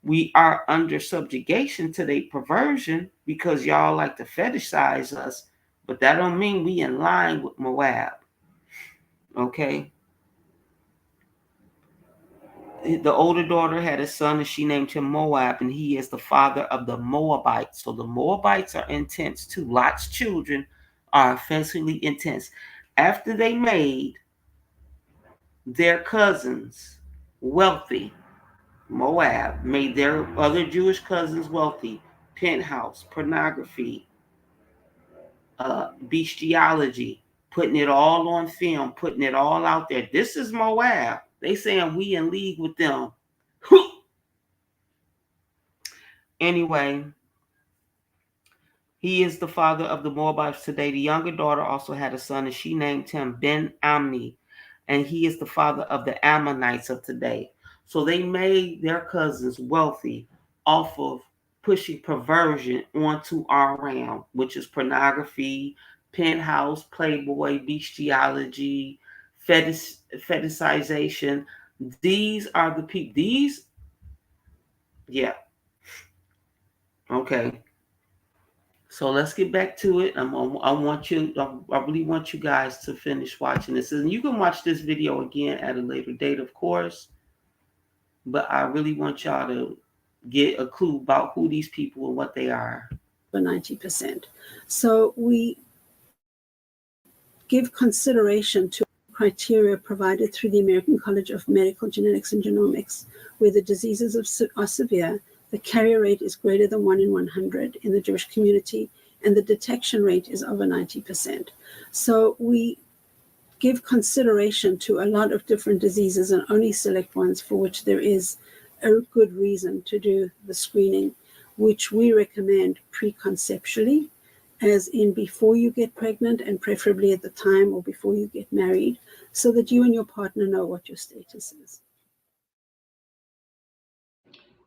We are under subjugation to their perversion because y'all like to fetishize us, but that don't mean we in line with Moab. Okay? The older daughter had a son and she named him Moab, and he is the father of the Moabites. So the Moabites are intense too. Lot's children are offensively intense. After they made their cousins wealthy, Moab made their other Jewish cousins wealthy. Penthouse, pornography, bestiality, putting it all on film, putting it all out there. This is Moab. They saying we in league with them. Anyway, he is the father of the Moabites today. The younger daughter also had a son, and she named him Ben-Ammi, and he is the father of the Ammonites of today. So they made their cousins wealthy off of pushing perversion onto our realm, which is pornography, penthouse, playboy, bestiality, fetishization. These are the people. These, yeah. Okay. So let's get back to it. I really want you guys to finish watching this. And you can watch this video again at a later date, of course. But I really want y'all to get a clue about who these people and what they are. 90%. So we give consideration to criteria provided through the American College of Medical Genetics and Genomics, where the diseases are severe, the carrier rate is greater than 1 in 100 in the Jewish community, and the detection rate is over 90%. So we give consideration to a lot of different diseases and only select ones for which there is a good reason to do the screening, which we recommend preconceptually, as in before you get pregnant and preferably at the time or before you get married, so that you and your partner know what your status is.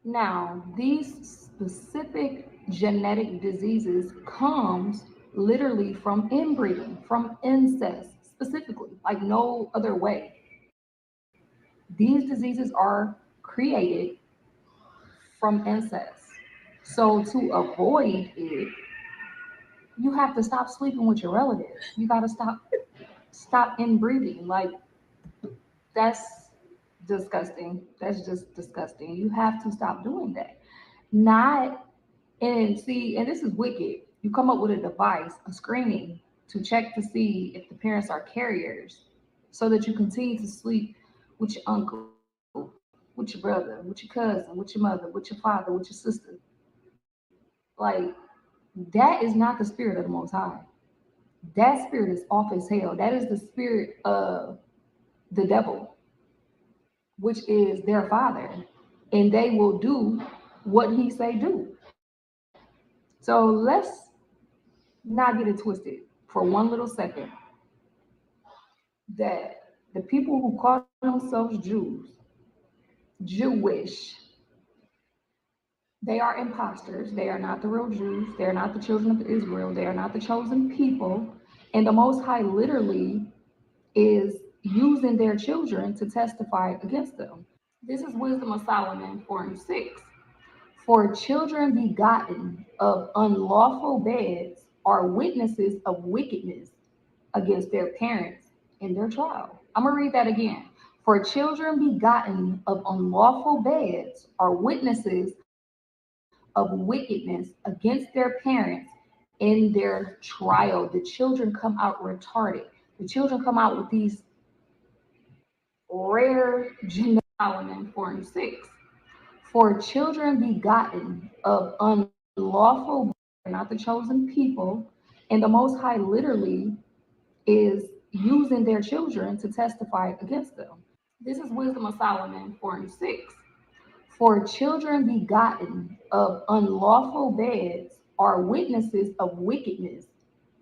Now, these specific genetic diseases comes literally from inbreeding, from incest specifically, like no other way. These diseases are created from incest. So to avoid it, you have to stop sleeping with your relatives. You got to stop inbreeding. Like, that's disgusting. That's just disgusting. You have to stop doing that. Not and see, and this is wicked. You come up with a device, a screening, to check to see if the parents are carriers, so that you continue to sleep with your uncle, with your brother, with your cousin, with your mother, with your father, with your sister. Like, that is not the spirit of the Most High. That spirit is off as hell. That is the spirit of the devil, which is their father, and they will do what he say do. So let's not get it twisted for one little second, that the people who call themselves Jews, Jewish, they are imposters. They are not the real Jews. They are not the children of Israel. They are not the chosen people. And the Most High literally is using their children to testify against them. This is Wisdom of Solomon 4:6. For children begotten of unlawful beds are witnesses of wickedness against their parents in their trial. I'm going to read that again. For children begotten of unlawful beds are witnesses of wickedness against their parents in their trial. The children come out retarded. The children come out with these rare genetic Solomon 4:6. For children begotten of unlawful, not the chosen people, and the Most High literally is using their children to testify against them. This is Wisdom of Solomon 4:6. For children begotten of unlawful beds are witnesses of wickedness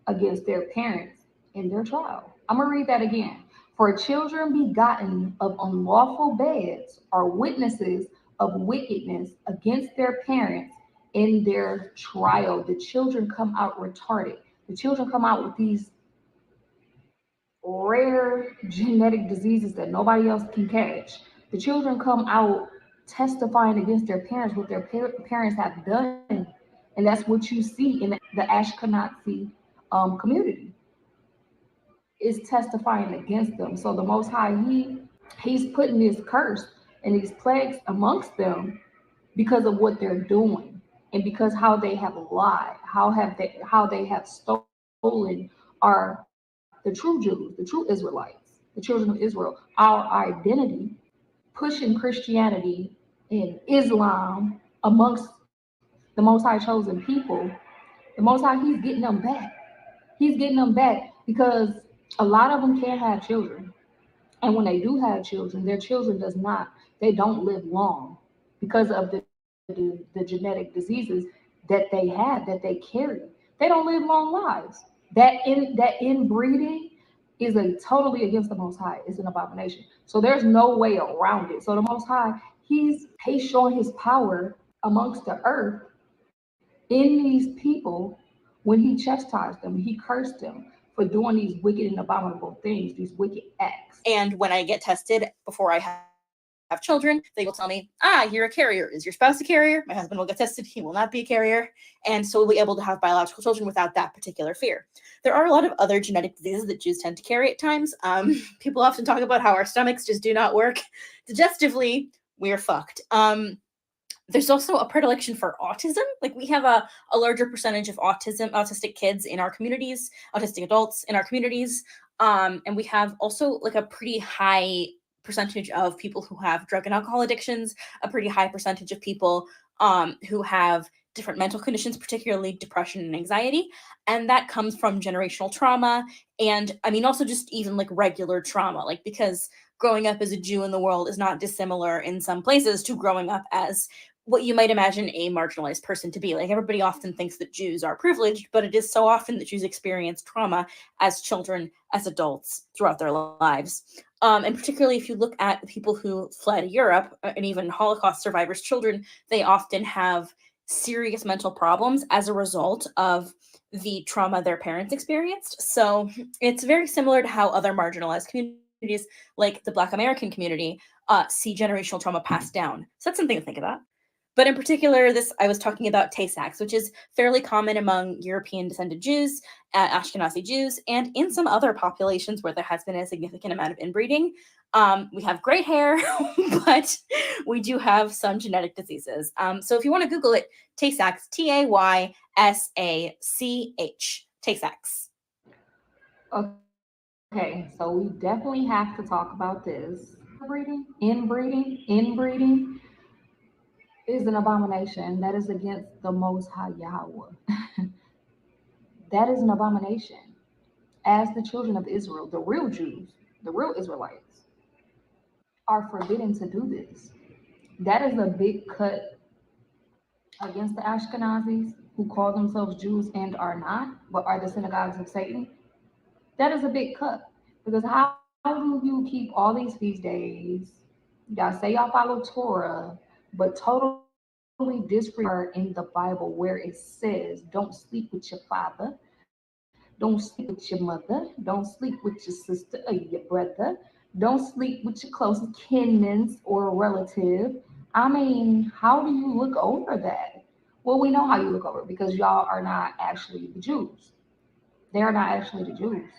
against their parents in their trial. I'm going to read that again. For children begotten of unlawful beds are witnesses of wickedness against their parents in their trial. The children come out retarded. The children come out with these rare genetic diseases that nobody else can catch. The children come out testifying against their parents, what their parents have done. And that's what you see in the Ashkenazi community, is testifying against them. So the Most High, he's putting this curse and these plagues amongst them because of what they're doing, and because how they have lied, how they have stolen the true Jews, the true Israelites, the children of Israel, our identity, pushing Christianity and Islam amongst the Most High chosen people. The Most High, he's getting them back. He's getting them back because a lot of them can't have children. And when they do have children, their children they don't live long because of the genetic diseases that they have, that they carry. They don't live long lives. That inbreeding is a totally against the Most High. It's an abomination. So there's no way around it. So the Most High, he's showing his power amongst the earth in these people when he chastised them, he cursed them for doing these wicked and abominable things, these wicked acts. And when I get tested before I have children, they will tell me, you're a carrier. Is your spouse a carrier? My husband will get tested. He will not be a carrier. And so we'll be able to have biological children without that particular fear. There are a lot of other genetic diseases that Jews tend to carry at times. People often talk about how our stomachs just do not work. Digestively, we're fucked. There's also a predilection for autism. Like, we have a larger percentage of autistic kids in our communities, autistic adults in our communities. And we have also like a pretty high percentage of people who have drug and alcohol addictions, a pretty high percentage of people who have different mental conditions, particularly depression and anxiety. And that comes from generational trauma. And I mean, also just even like regular trauma, like, because growing up as a Jew in the world is not dissimilar in some places to growing up as what you might imagine a marginalized person to be. Like, everybody often thinks that Jews are privileged, but it is so often that Jews experience trauma as children, as adults throughout their lives. And particularly if you look at the people who fled Europe and even Holocaust survivors' children, they often have serious mental problems as a result of the trauma their parents experienced. So it's very similar to how other marginalized communities, like the Black American community, see generational trauma passed down. So that's something to think about. But in particular, this I was talking about Tay-Sachs, which is fairly common among European descended Jews, Ashkenazi Jews, and in some other populations where there has been a significant amount of inbreeding. We have great hair, but we do have some genetic diseases. So if you want to Google it, Tay-Sachs, Taysach, Tay-Sachs. Okay, so we definitely have to talk about this. Inbreeding is an abomination. That is against the Most High Yahweh. That is an abomination. As the children of Israel, the real Jews, the real Israelites, are forbidden to do this. That is a big cut against the Ashkenazis who call themselves Jews and are not, but are the synagogues of Satan. That is a big cut because how do you keep all these feast days? Y'all say y'all follow Torah, but totally disregard in the Bible where it says, don't sleep with your father, don't sleep with your mother, don't sleep with your sister or your brother, don't sleep with your closest kinmen or relative. I mean, how do you look over that? Well, we know how you look over it because y'all are not actually the Jews. They are not actually the Jews.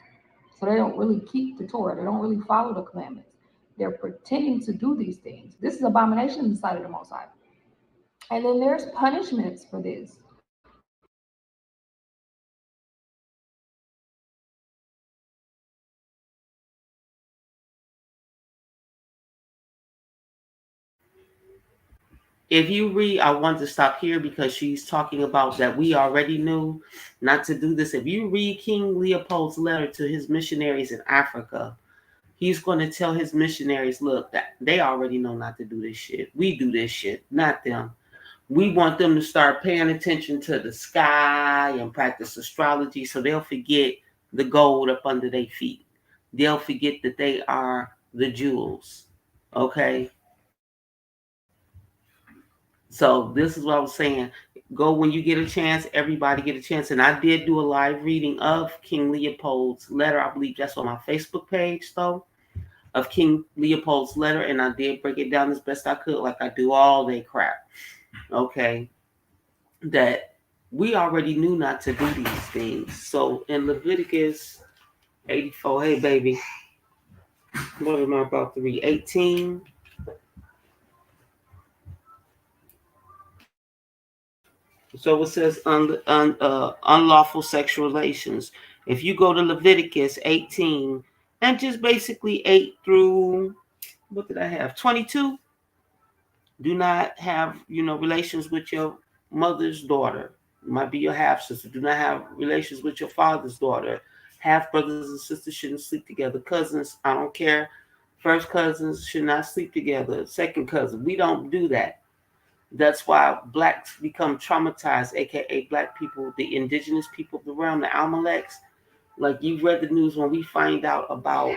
So they don't really keep the Torah. They don't really follow the commandments. They're pretending to do these things. This is abomination in the sight of the Most High. And then there's punishments for this. If you read, I want to stop here because she's talking about that we already knew not to do this. If you read King Leopold's letter to his missionaries in Africa, he's going to tell his missionaries, look, that they already know not to do this shit. We do this shit, not them. We want them to start paying attention to the sky and practice astrology so they'll forget the gold up under their feet. They'll forget that they are the jewels. Okay? So this is what I was saying. Go when you get a chance, everybody get a chance. And I did do a live reading of King Leopold's letter. I believe that's on my Facebook page, though, of King Leopold's letter. And I did break it down as best I could, like I do all day crap. Okay. That we already knew not to do these things. So in Leviticus 84, hey, baby, what am I about to read? 18. So it says unlawful sexual relations. If you go to Leviticus 18 and just basically 8 through, what did I have? 22. Do not have, relations with your mother's daughter. It might be your half sister. Do not have relations with your father's daughter. Half brothers and sisters shouldn't sleep together. Cousins, I don't care. First cousins should not sleep together. Second cousin, we don't do that. That's why blacks become traumatized, aka black people, the indigenous people of the realm, the AMALEKs. Like you've read the news when we find out about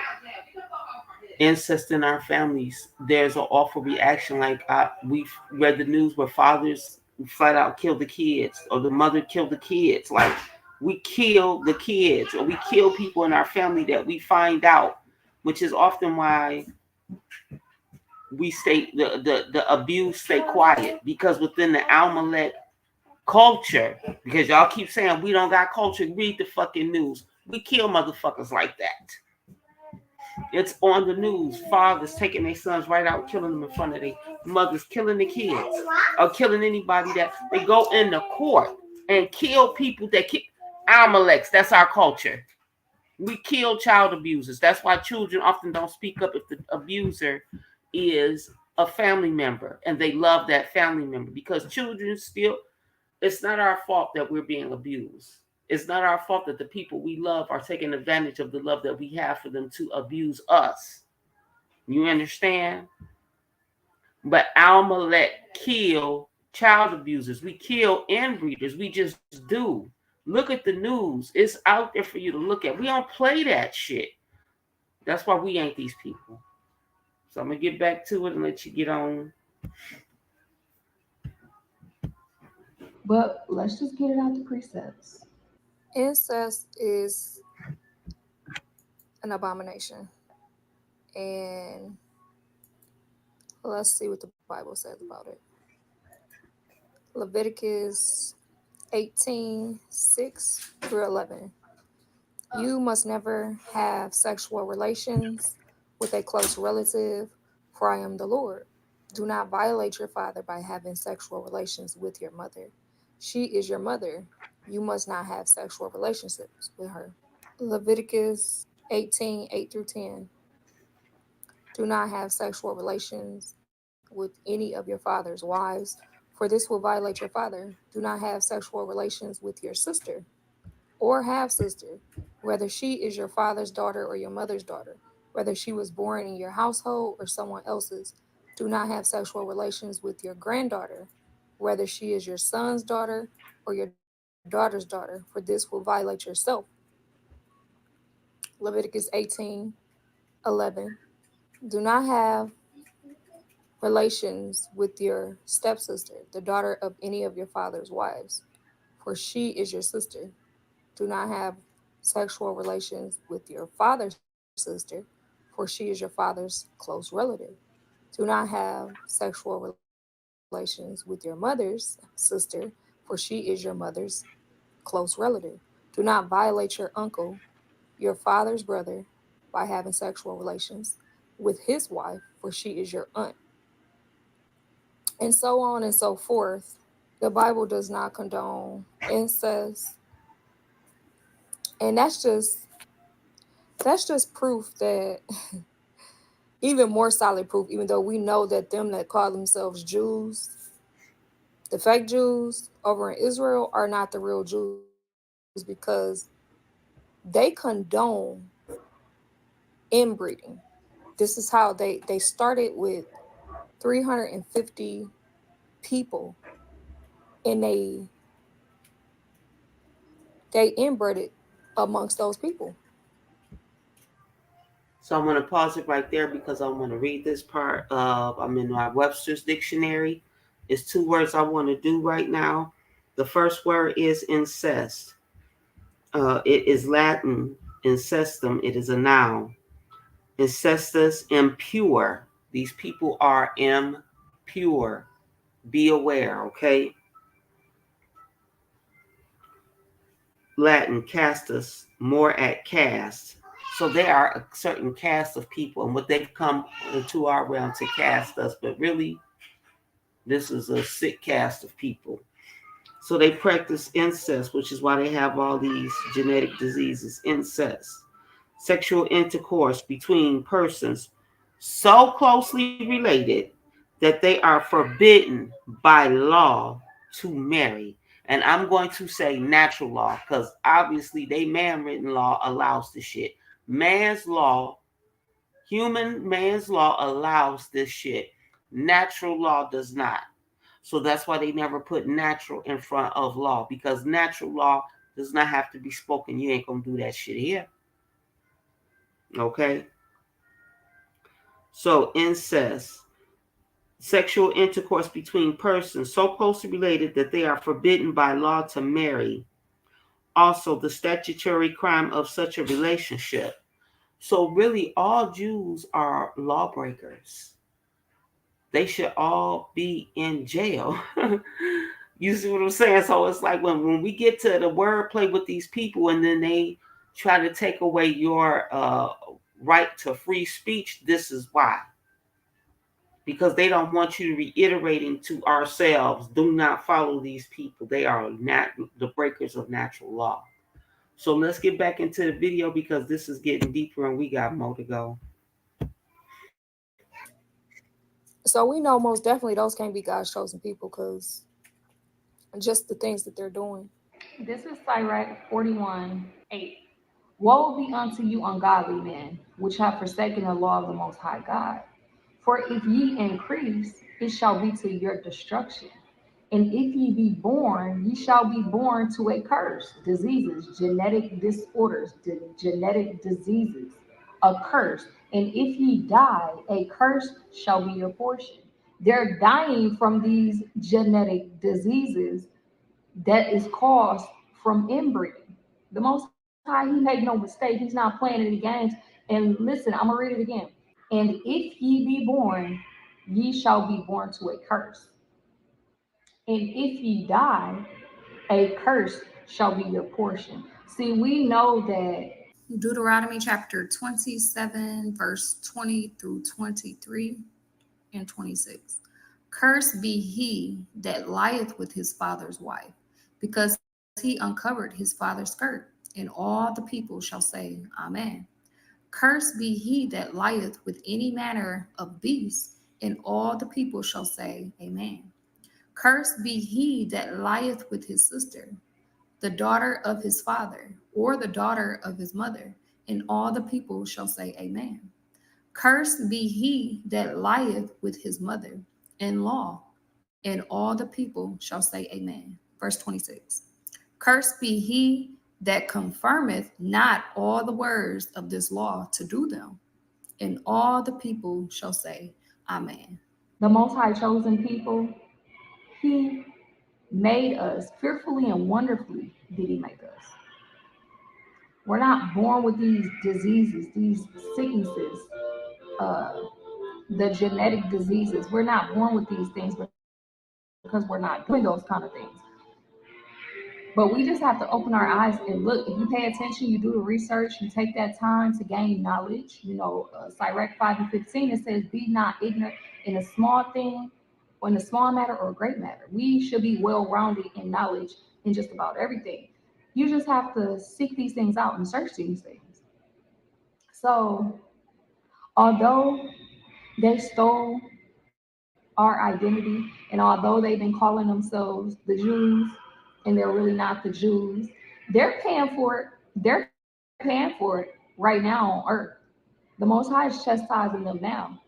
incest in our families, there's an awful reaction. Like we've read the news where fathers flat out kill the kids or the mother killed the kids. Like we kill the kids or we kill people in our family that we find out, which is often why we stay the abuse stay quiet, because within the Amalek culture, because y'all keep saying we don't got culture, read the fucking news. We kill motherfuckers like that. It's on the news. Fathers taking their sons right out, killing them in front of their mothers, killing the kids, or killing anybody that they go in the court and kill people that kill Amaleks. That's our culture. We kill child abusers. That's why children often don't speak up if the abuser is a family member and they love that family member, because children still, it's not our fault that we're being abused. It's not our fault that the people we love are taking advantage of the love that we have for them to abuse us. You understand? But AMALEK kill child abusers. We kill inbreeders. We just do. Look at the news. It's out there for you to look at. We don't play that shit. That's why we ain't these people. So I'm gonna get back to it and let you get on. But let's just get it out the precepts. Incest is an abomination. And let's see what the Bible says about it. Leviticus 18:6-11. You must never have sexual relations with a close relative, for I am the Lord. Do not violate your father by having sexual relations with your mother. She is your mother. You must not have sexual relationships with her. Leviticus 18:8-10. Do not have sexual relations with any of your father's wives, for this will violate your father. Do not have sexual relations with your sister or half sister, whether she is your father's daughter or your mother's daughter, whether she was born in your household or someone else's. Do not have sexual relations with your granddaughter, whether she is your son's daughter or your daughter's daughter, for this will violate yourself. Leviticus 18:11. Do not have relations with your stepsister, the daughter of any of your father's wives, for she is your sister. Do not have sexual relations with your father's sister, for she is your father's close relative. Do not have sexual relations with your mother's sister, for she is your mother's close relative. Do not violate your uncle, your father's brother, by having sexual relations with his wife, for she is your aunt, and so on and so forth. The Bible does not condone incest, and that's just proof that even more solid proof, even though we know that them that call themselves Jews, the fake Jews over in Israel, are not the real Jews because they condone inbreeding. This is how they started with 350 people, and they inbred amongst those people. So I'm gonna pause it right there because I want to read this part of. I'm in my Webster's dictionary. It's two words I want to do right now. The first word is incest. It is Latin incestum. It is a noun. Incestus, impure. These people are impure. Be aware, okay? Latin castus, more at cast. So there are a certain cast of people, and what they've come into our realm to cast us, but really, this is a sick cast of people. So they practice incest, which is why they have all these genetic diseases. Incest, sexual intercourse between persons so closely related that they are forbidden by law to marry. And I'm going to say natural law because obviously they man-written law allows this shit. Man's law, human man's law allows this shit. Natural law does not. So that's why they never put natural in front of law, because natural law does not have to be spoken. You ain't gonna do that shit here. Okay? So incest, sexual intercourse between persons so closely related that they are forbidden by law to marry. Also, the statutory crime of such a relationship. So really, all Jews are lawbreakers. They should all be in jail. You see what I'm saying? So it's like when we get to the wordplay with these people and then they try to take away your right to free speech, this is why. Because they don't want you reiterating to ourselves, do not follow these people. They are not the breakers of natural law. So let's get back into the video because this is getting deeper and we got more to go. So we know most definitely those can't be God's chosen people because just the things that they're doing. This is Sirach 41:8. Woe be unto you, ungodly men, which have forsaken the law of the Most High God. For if ye increase, it shall be to your destruction. And if ye be born, ye shall be born to a curse, diseases, genetic disorders, genetic diseases, a curse. And if ye die, a curse shall be your portion. They're dying from these genetic diseases that is caused from inbreeding. The Most High, He made no mistake. He's not playing any games. And listen, I'm gonna read it again. And if ye be born, ye shall be born to a curse. And if ye die, a curse shall be your portion. See, we know that. Deuteronomy chapter 27, verse 20 through 23 and 26. Cursed be he that lieth with his father's wife, because he uncovered his father's skirt, and all the people shall say, Amen. Cursed be he that lieth with any manner of beast, and all the people shall say, Amen. Cursed be he that lieth with his sister, the daughter of his father, or the daughter of his mother, and all the people shall say, Amen. Cursed be he that lieth with his mother in law, and all the people shall say, Amen. Verse 26. Cursed be he that confirmeth not all the words of this law to do them, and all the people shall say, Amen. The Most High chosen people, He made us fearfully and wonderfully did He make us. We're not born with these diseases, these sicknesses, uh, the genetic diseases. We're not born with these things because we're not doing those kind of things. But we just have to open our eyes and look. If you pay attention, you do the research, you take that time to gain knowledge. Sirach 5 and 15, it says, be not ignorant in a small thing, or in a small matter or a great matter. We should be well rounded in knowledge in just about everything. You just have to seek these things out and search these things. So, although they stole our identity, and although they've been calling themselves the Jews, and they're really not the Jews, they're paying for it. They're paying for it right now on earth. The Most High is chastising them now.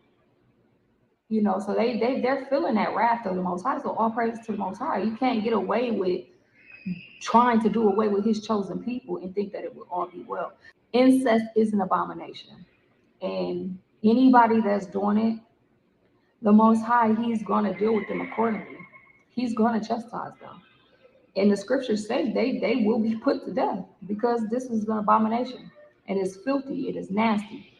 So they're feeling that wrath of the Most High. So all praise to the Most High. You can't get away with trying to do away with His chosen people and think that it will all be well. Incest is an abomination, and anybody that's doing it, the Most High, He's going to deal with them accordingly. He's going to chastise them. And the scriptures say they will be put to death because this is an abomination and it's filthy, it is nasty.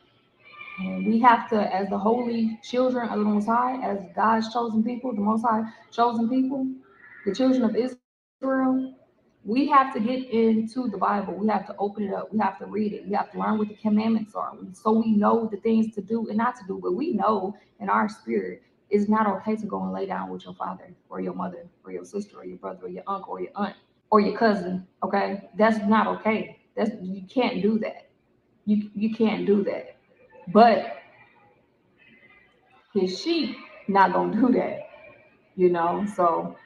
And we have to, as the holy children of the Most High, as God's chosen people, the Most High chosen people, the children of Israel, we have to get into the Bible. We have to open it up. We have to read it. We have to learn what the commandments are so we know the things to do and not to do. But we know in our spirit it's not okay to go and lay down with your father or your mother or your sister or your brother or your uncle or your aunt or your cousin. Okay, that's not okay. You can't do that. You can't do that. But His sheep not gonna do that. So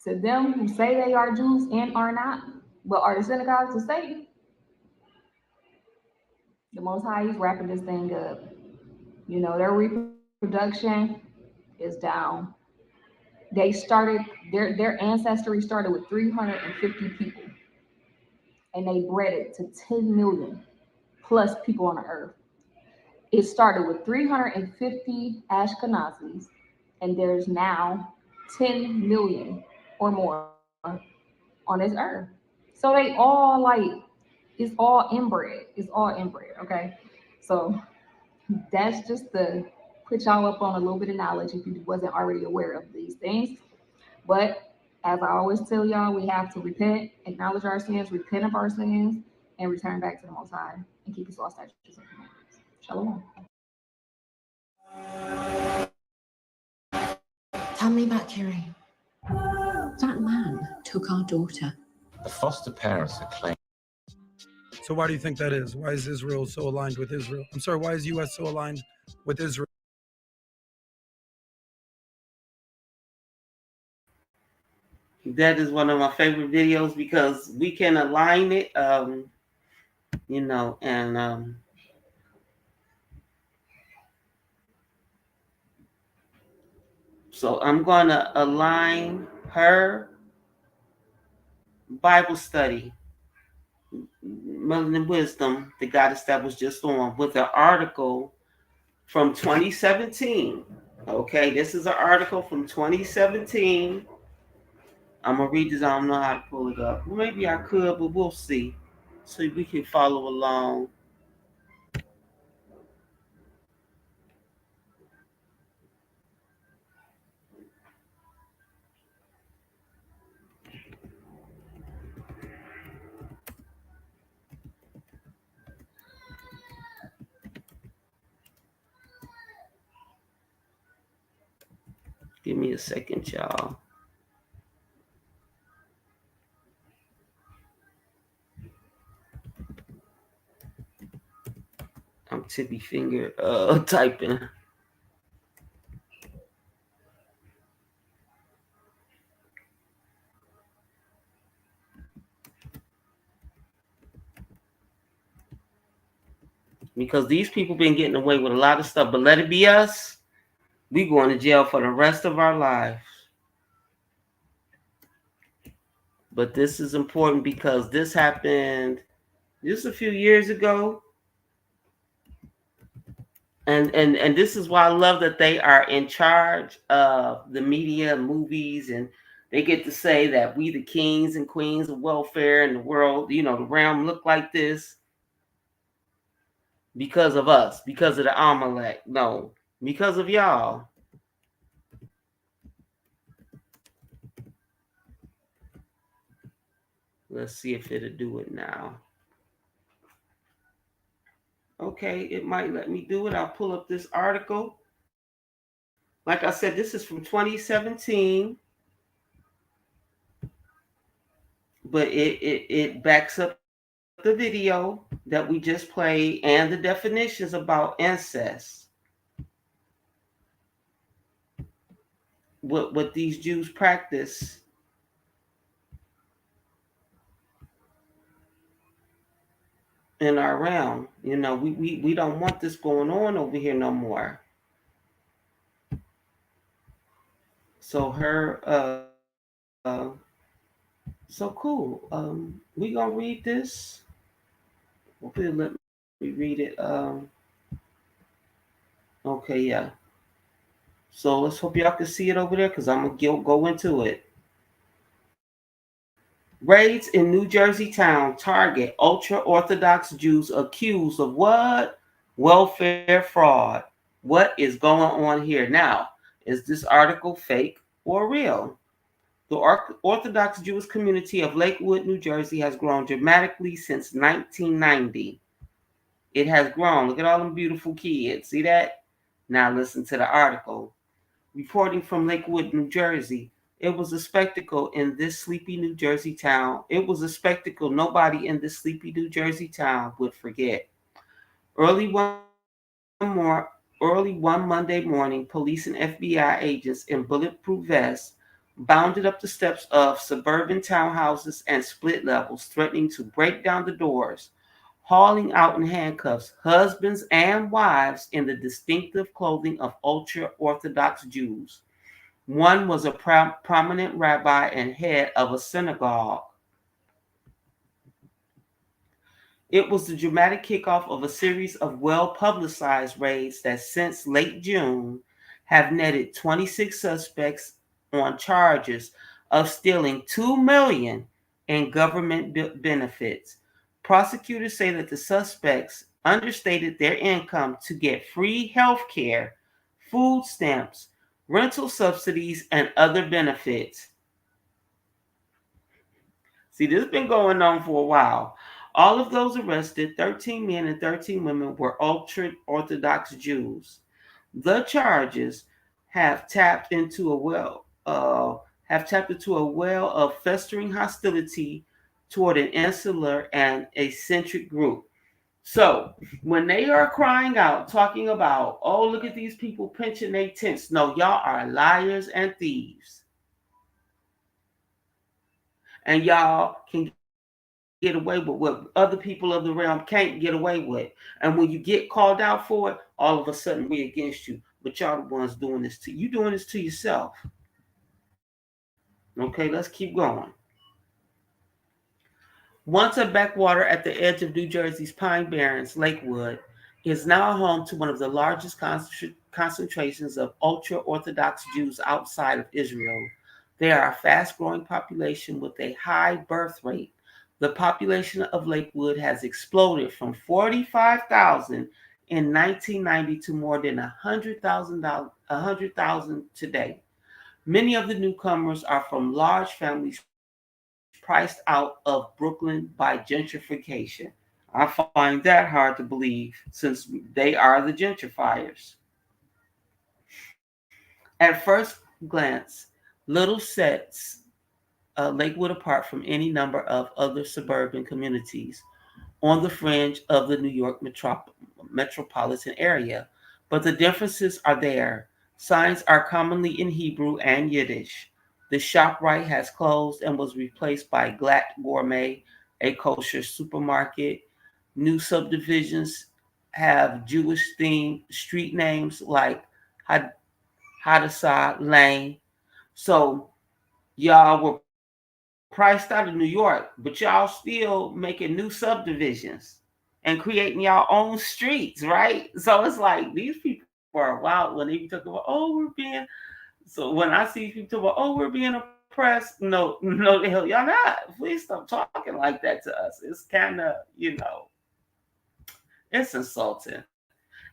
to them who say they are Jews and are not, but are the synagogues of Satan, the Most High is wrapping this thing up. Their reproduction is down. They started their ancestry started with 350 people, and they bred it to 10 million plus people on the earth. It started with 350 Ashkenazis, and there's now 10 million or more on this earth. So they all it's all inbred. It's all inbred, okay? So that's just to put y'all up on a little bit of knowledge if you wasn't already aware of these things. But as I always tell y'all, we have to repent, acknowledge our sins, repent of our sins, and return back to the Most High and keep His law, statutes, and commandments. Shalom. Tell me about Kiri. That man took our daughter. The foster parents are claiming. So why do you think that is? Why is Israel so aligned with Israel? I'm sorry, why is U.S. so aligned with Israel? That is one of my favorite videos because we can align it. And so I'm going to align her Bible study, Melanin Wisdom, the goddess that was just on, with an article from 2017. Okay, this is an article from 2017. I'm gonna read this. I don't know how to pull it up. Well, maybe I could, but we'll see. So we can follow along. Give me a second, y'all. I'm tippy finger typing. Because these people been getting away with a lot of stuff, but let it be us. We going to jail for the rest of our lives. But this is important because this happened just a few years ago. And this is why I love that they are in charge of the media, movies, and they get to say that we the kings and queens of welfare in the world, the realm look like this because of us, because of the AMALEK. No, because of y'all. Let's see if it'll do it now. Okay, it might let me do it. I'll pull up this article. Like I said, this is from 2017, but it backs up the video that we just played and the definitions about incest. What these Jews practice in our realm. We don't want this going on over here no more. So her so cool. We gonna read this. Hopefully let me read it. Okay, yeah. So let's hope y'all can see it over there because I'm gonna go into it. Raids in New Jersey town target ultra-Orthodox Jews accused of what? Welfare fraud. What is going on here? Now, is this article fake or real? The Orthodox Jewish community of Lakewood, New Jersey has grown dramatically since 1990. It has grown. Look at all them beautiful kids. See that? Now listen to the article. Reporting from Lakewood, New Jersey, it was a spectacle in this sleepy New Jersey town. It was a spectacle nobody in this sleepy New Jersey town would forget. Early one Monday morning, police and FBI agents in bulletproof vests bounded up the steps of suburban townhouses and split levels, threatening to break down the doors, hauling out in handcuffs husbands and wives in the distinctive clothing of ultra-Orthodox Jews. One was a prominent rabbi and head of a synagogue. It was the dramatic kickoff of a series of well-publicized raids that since late June have netted 26 suspects on charges of stealing $2 million in government benefits. Prosecutors say that the suspects understated their income to get free health care, food stamps, rental subsidies, and other benefits. See, this has been going on for a while. All of those arrested, 13 men and 13 women, were ultra-Orthodox Jews. The charges have tapped into a well of festering hostility toward an insular and eccentric group. So when they are crying out, talking about, oh, look at these people pinching their tents. No, y'all are liars and thieves. And y'all can get away with what other people of the realm can't get away with. And when you get called out for it, all of a sudden we against you. But y'all the ones doing this to you, doing this to yourself. Okay, let's keep going. Once a backwater at the edge of New Jersey's Pine Barrens, Lakewood is now home to one of the largest concentrations of ultra Orthodox Jews outside of Israel. They are a fast growing population with a high birth rate. The population of Lakewood has exploded from 45,000 in 1990 to more than 100,000 today. Many of the newcomers are from large families priced out of Brooklyn by gentrification. I find that hard to believe since they are the gentrifiers. At first glance, little sets Lakewood apart from any number of other suburban communities on the fringe of the New York metropolitan area, but the differences are there. Signs are commonly in Hebrew and Yiddish. The ShopRite has closed and was replaced by Glatt Gourmet, a kosher supermarket. New subdivisions have Jewish themed street names like Hadassah Lane. So y'all were priced out of New York, but y'all still making new subdivisions and creating y'all own streets, right? So it's like these people are wild when they talk about, oh, we're being. So when I see people talk about, oh, we're being oppressed, no, the hell, y'all not. Please stop talking like that to us. It's kind of, it's insulting,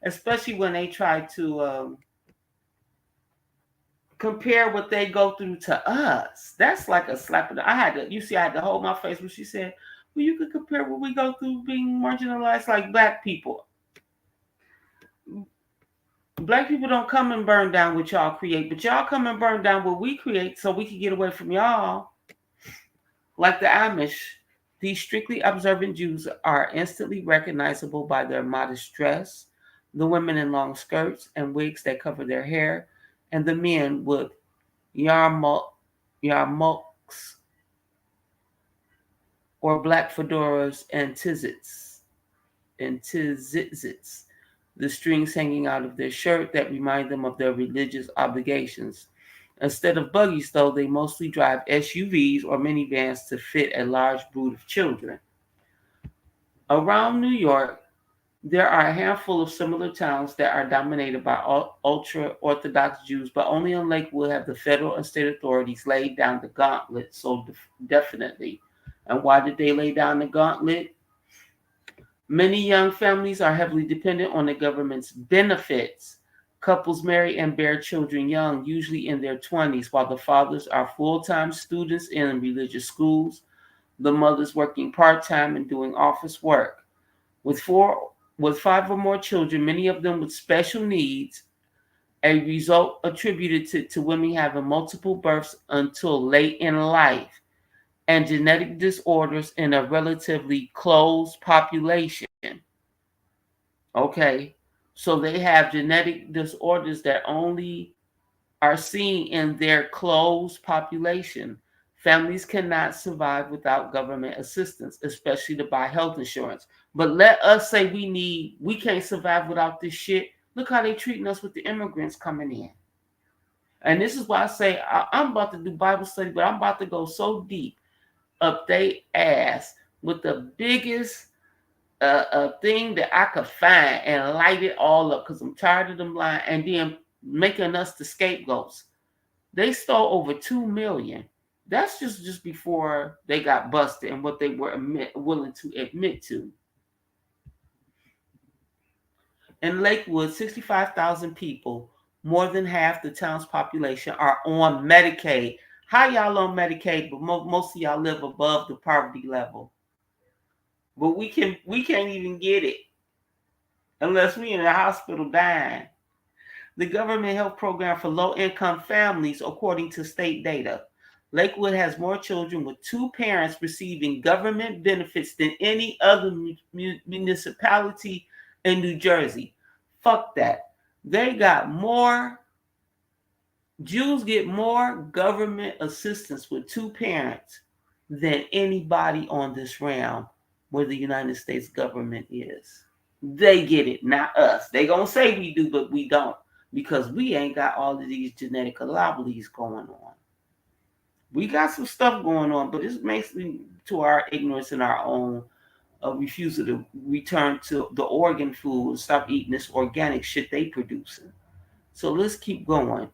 especially when they try to compare what they go through to us. That's like a slap in the. I had to hold my face when she said, "Well, you could compare what we go through being marginalized like black people. Black people don't come and burn down what y'all create, but y'all come and burn down what we create so we can get away from y'all." Like the Amish, these strictly observant Jews are instantly recognizable by their modest dress, the women in long skirts and wigs that cover their hair, and the men with yarmulks or black fedoras and tzitzits, the strings hanging out of their shirt that remind them of their religious obligations. Instead of buggies, though, they mostly drive SUVs or minivans to fit a large brood of children. Around New York, there are a handful of similar towns that are dominated by ultra Orthodox Jews, but only in Lakewood have the federal and state authorities laid down the gauntlet so definitely. And why did they lay down the gauntlet? Many young families are heavily dependent on the government's benefits. Couples marry and bear children young, usually in their 20s, while the fathers are full-time students in religious schools, the mothers working part-time and doing office work. With five or more children, many of them with special needs, a result attributed to women having multiple births until late in life, and genetic disorders in a relatively closed population. Okay, so they have genetic disorders that only are seen in their closed population. Families cannot survive without government assistance, especially to buy health insurance. But let us say we can't survive without this shit. Look how they treating us with the immigrants coming in. And this is why I say I'm about to do Bible study, but I'm about to go so deep up they ass with the biggest thing that I could find and light it all up because I'm tired of them lying and then making us the scapegoats. They stole over 2 million. That's just before they got busted and what they were willing to admit to. In Lakewood, 65,000 people, more than half the town's population, are on Medicaid. How y'all on Medicaid? But most of y'all live above the poverty level. But we can't even get it unless we in the hospital dying. The government health program for low-income families, according to state data. Lakewood has more children with two parents receiving government benefits than any other municipality in New Jersey. Fuck that. They got more, Jews get more government assistance with two parents than anybody on this realm where the United States government is. They get it, not us. They gonna say we do, but we don't, because we ain't got all of these genetic anomalies going on. We got some stuff going on, but it's mainly to our ignorance and our own refusal to return to the organ food and stop eating this organic shit they producing. So let's keep going.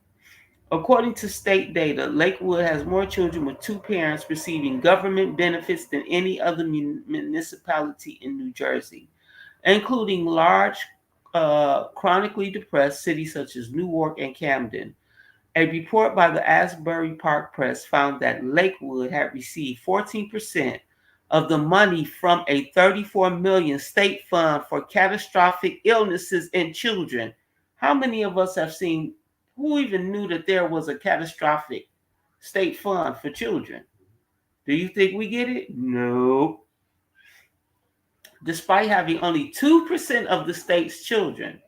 According to state data, Lakewood has more children with two parents receiving government benefits than any other municipality in New Jersey, including large, chronically depressed cities such as Newark and Camden. A report by the Asbury Park Press found that Lakewood had received 14% of the money from a $34 million state fund for catastrophic illnesses in children. How many of us have seen, who even knew that there was a catastrophic state fund for children? Do you think we get it? No. Despite having only 2% of the state's children,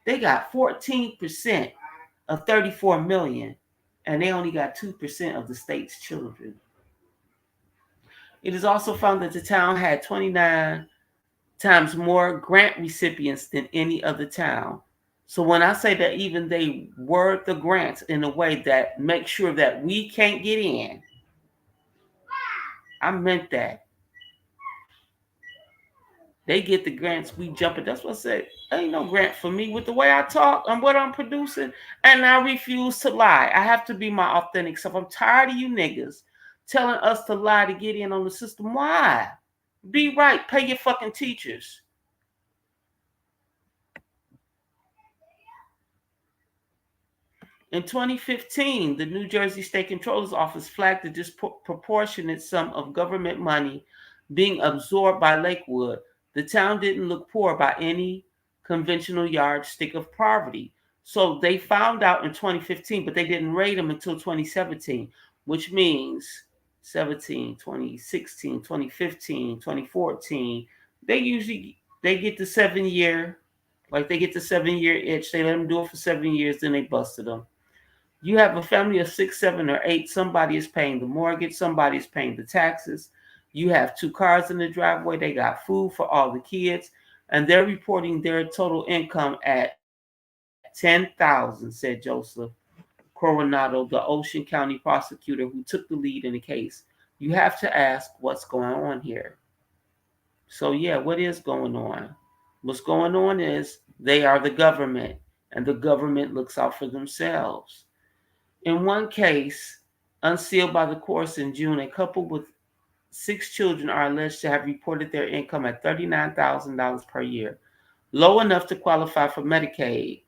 they got 14% of 34 million, and they only got 2% of the state's children. It is also found that the town had 29 times more grant recipients than any other town. So when I say that even they word the grants in a way that makes sure that we can't get in, I meant that. They get the grants, we jump it. That's what I said. Ain't no grant for me with the way I talk and what I'm producing. And I refuse to lie. I have to be my authentic self. I'm tired of you niggas telling us to lie to get in on the system. Why? Be right. Pay your fucking teachers. In 2015, the New Jersey State Controller's Office flagged the disproportionate sum of government money being absorbed by Lakewood. The town didn't look poor by any conventional yardstick of poverty. So they found out in 2015, but they didn't rate them until 2017, which means 17, 2016, 2015, 2014. They get the 7 year, like they get the 7 year itch. They let them do it for 7 years, then they busted them. You have a family of 6, 7, or 8. Somebody is paying the mortgage. Somebody is paying the taxes. You have 2 cars in the driveway. They got food for all the kids. And they're reporting their total income at $10,000, said Joseph Coronado, the Ocean County prosecutor who took the lead in the case. You have to ask what's going on here. So, yeah, what is going on? What's going on is they are the government, and the government looks out for themselves. In one case, unsealed by the courts in June, a couple with 6 children are alleged to have reported their income at $39,000 per year, low enough to qualify for Medicaid.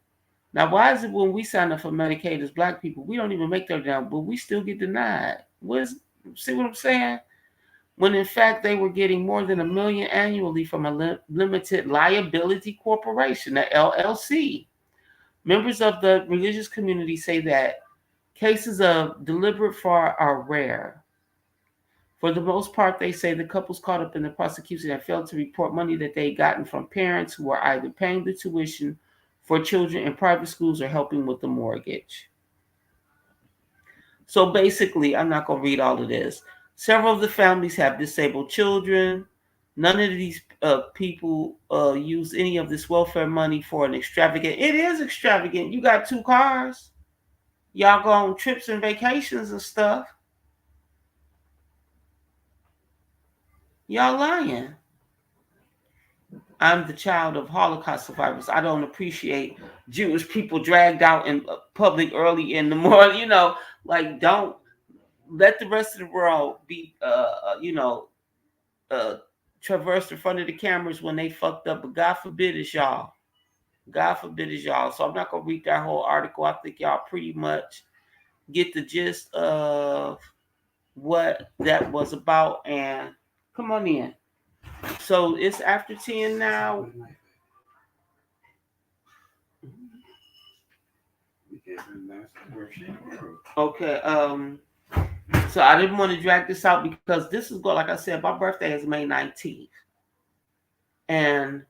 Now, why is it when we sign up for Medicaid as Black people, we don't even make that down, but we still get denied? See what I'm saying? When in fact they were getting more than $1 million annually from a limited liability corporation, the LLC. Members of the religious community say that cases of deliberate fraud are rare. For the most part, they say the couples caught up in the prosecution have failed to report money that they had gotten from parents who were either paying the tuition for children in private schools or helping with the mortgage. So basically, I'm not going to read all of this. Several of the families have disabled children. None of these people use any of this welfare money for an extravagant. It is extravagant. You got 2 cars. Y'all go on trips and vacations and stuff. Y'all lying. I'm the child of Holocaust survivors. I don't appreciate Jewish people dragged out in public early in the morning. Like, don't let the rest of the world be, traverse in front of the cameras when they fucked up. But God forbid it's y'all. God forbid it's y'all. So I'm not going to read that whole article. I think y'all pretty much get the gist of what that was about. And come on in. So it's after 10 now. Okay. So I didn't want to drag this out because this is like I said, my birthday is May 19th. And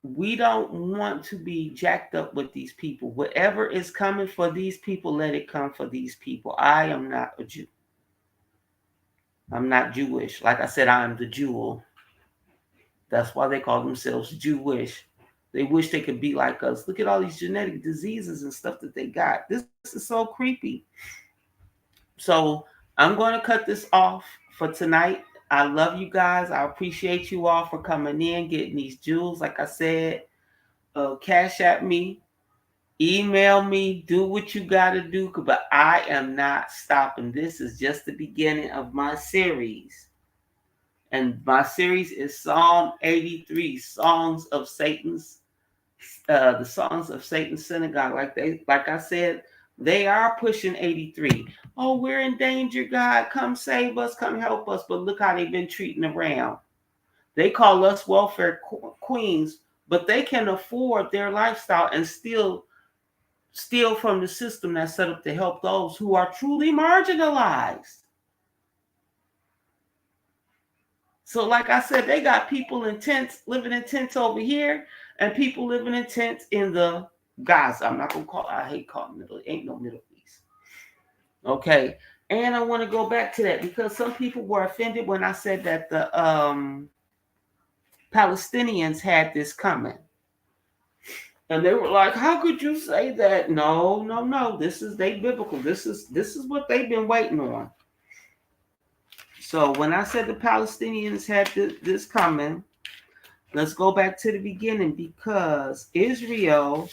we don't want to be jacked up with these people. Whatever is coming for these people, let it come for these people. I am not a Jew. I'm not Jewish. Like I said, I am the jewel. That's why they call themselves Jewish. They wish they could be like us. Look at all these genetic diseases and stuff that they got. This is so creepy. So I'm going to cut this off for tonight. I love you guys. I appreciate you all for coming in, getting these jewels. Like I said, cash at me, email me, do what you got to do. But I am not stopping. This is just the beginning of my series. And my series is Psalm 83, Songs of Satan's, the Songs of Satan's Synagogue. Like I said, they are pushing 83. Oh, we're in danger, God. Come save us, come help us. But look how they've been treating around. They call us welfare queens, but they can afford their lifestyle and still steal from the system that's set up to help those who are truly marginalized. So, like I said, they got people in tents, living in tents over here, and people living in tents in the Gaza. I'm not gonna call. I hate calling Middle. Ain't no Middle East. Okay, and I want to go back to that because some people were offended when I said that the Palestinians had this coming, and they were like, "How could you say that?" No, no, no. This is they biblical. This is what they've been waiting on. So when I said the Palestinians had this coming, let's go back to the beginning because Israel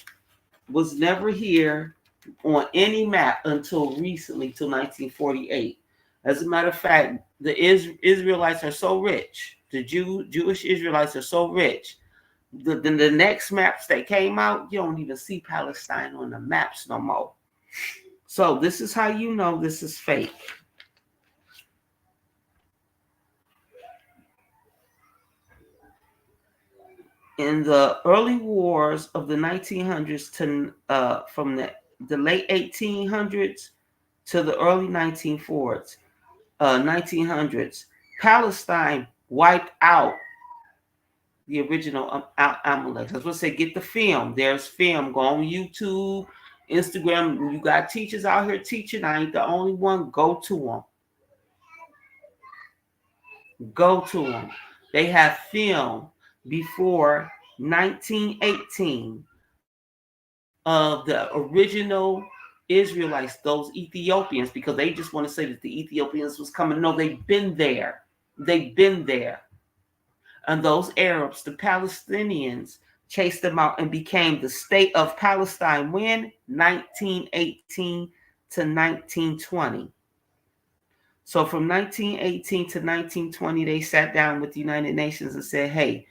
was never here on any map until recently, till 1948. As a matter of fact, the Israelites are so rich. The Jewish Israelites are so rich. The next maps that came out, you don't even see Palestine on the maps no more. So this is how you know this is fake. In the early wars of the 1900s to from the late 1800s to the early 1900s, Palestine wiped out the original AMALEK. That's what I say. Get the film. There's film. Go on YouTube, Instagram. You got teachers out here teaching. I ain't the only one. Go to them. Go to them. They have film before 1918 of the original Israelites, those Ethiopians, because they just want to say that the Ethiopians was coming. No, they've been there. They've been there. And those Arabs, the Palestinians, chased them out and became the state of Palestine when? 1918 to 1920. So from 1918 to 1920, they sat down with the United Nations and said, hey,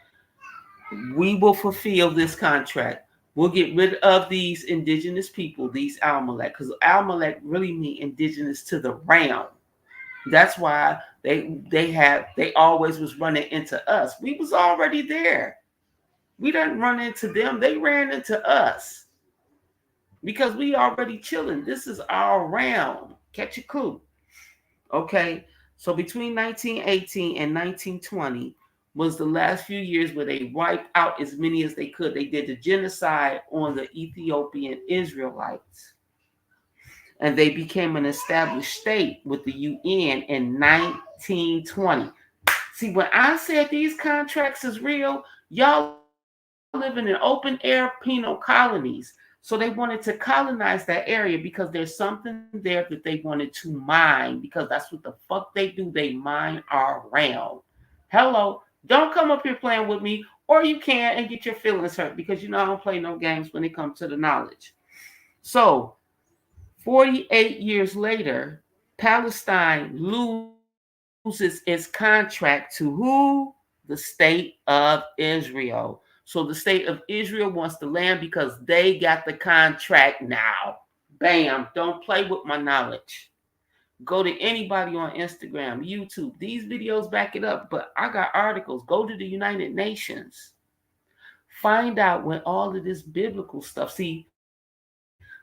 we will fulfill this contract. We'll get rid of these indigenous people, these AMALEK, because AMALEK really mean indigenous to the realm. That's why they always was running into us. We was already there. We didn't run into them. They ran into us because we already chilling. This is our realm. Catch a clue. Okay. So between 1918 and 1920 was the last few years where they wiped out as many as they could. They did the genocide on the Ethiopian Israelites. And they became an established state with the UN in 1920. See, when I said these contracts is real, y'all living in open air penal colonies. So they wanted to colonize that area because there's something there that they wanted to mine, because that's what the fuck they do. They mine our realm. Hello, don't come up here playing with me, or you can and get your feelings hurt, because you know I don't play no games when it comes to the knowledge. So 48 years later, Palestine loses its contract to who? The state of Israel. So the state of Israel wants the land because they got the contract now. Bam. Don't play with my knowledge. Go to anybody on Instagram, YouTube. These videos back it up, but I got articles. Go to the United Nations. Find out when all of this biblical stuff. See,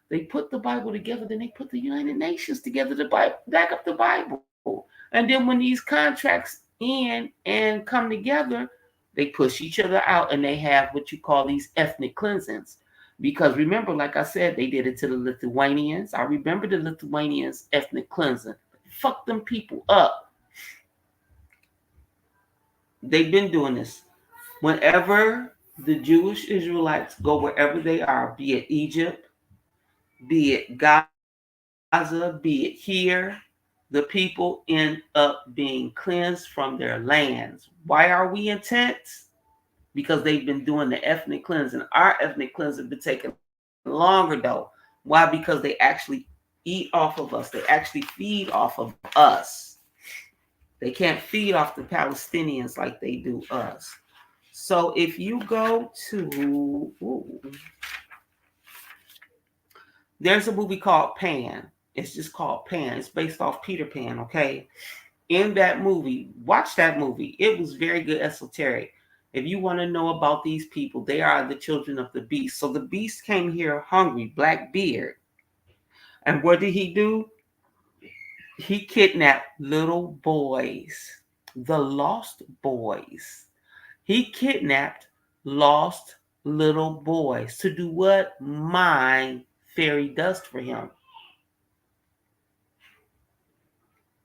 they put the Bible together, then they put the United Nations together to back up the Bible. And then when these contracts end and come together, they push each other out, and they have what you call these ethnic cleansings. Because remember, like I said, they did it to the Lithuanians. I remember the Lithuanians' ethnic cleansing. Fuck them people up. They've been doing this. Whenever the Jewish Israelites go wherever they are, be it Egypt, be it Gaza, be it here, the people end up being cleansed from their lands. Why are we in tents? Because they've been doing the ethnic cleansing. Our ethnic cleansing been taking longer though. Why? Because they actually eat off of us. They actually feed off of us. They can't feed off the Palestinians like they do us. So if you go to, there's a movie called Pan. It's just called Pan. It's based off Peter Pan, okay? In that movie, watch that movie. It was very good esoteric. If you want to know about these people, they are the children of the beast. So the beast came here hungry, Blackbeard. And what did he do? He kidnapped little boys, the lost boys. He kidnapped lost little boys to do what? Mine fairy dust for him.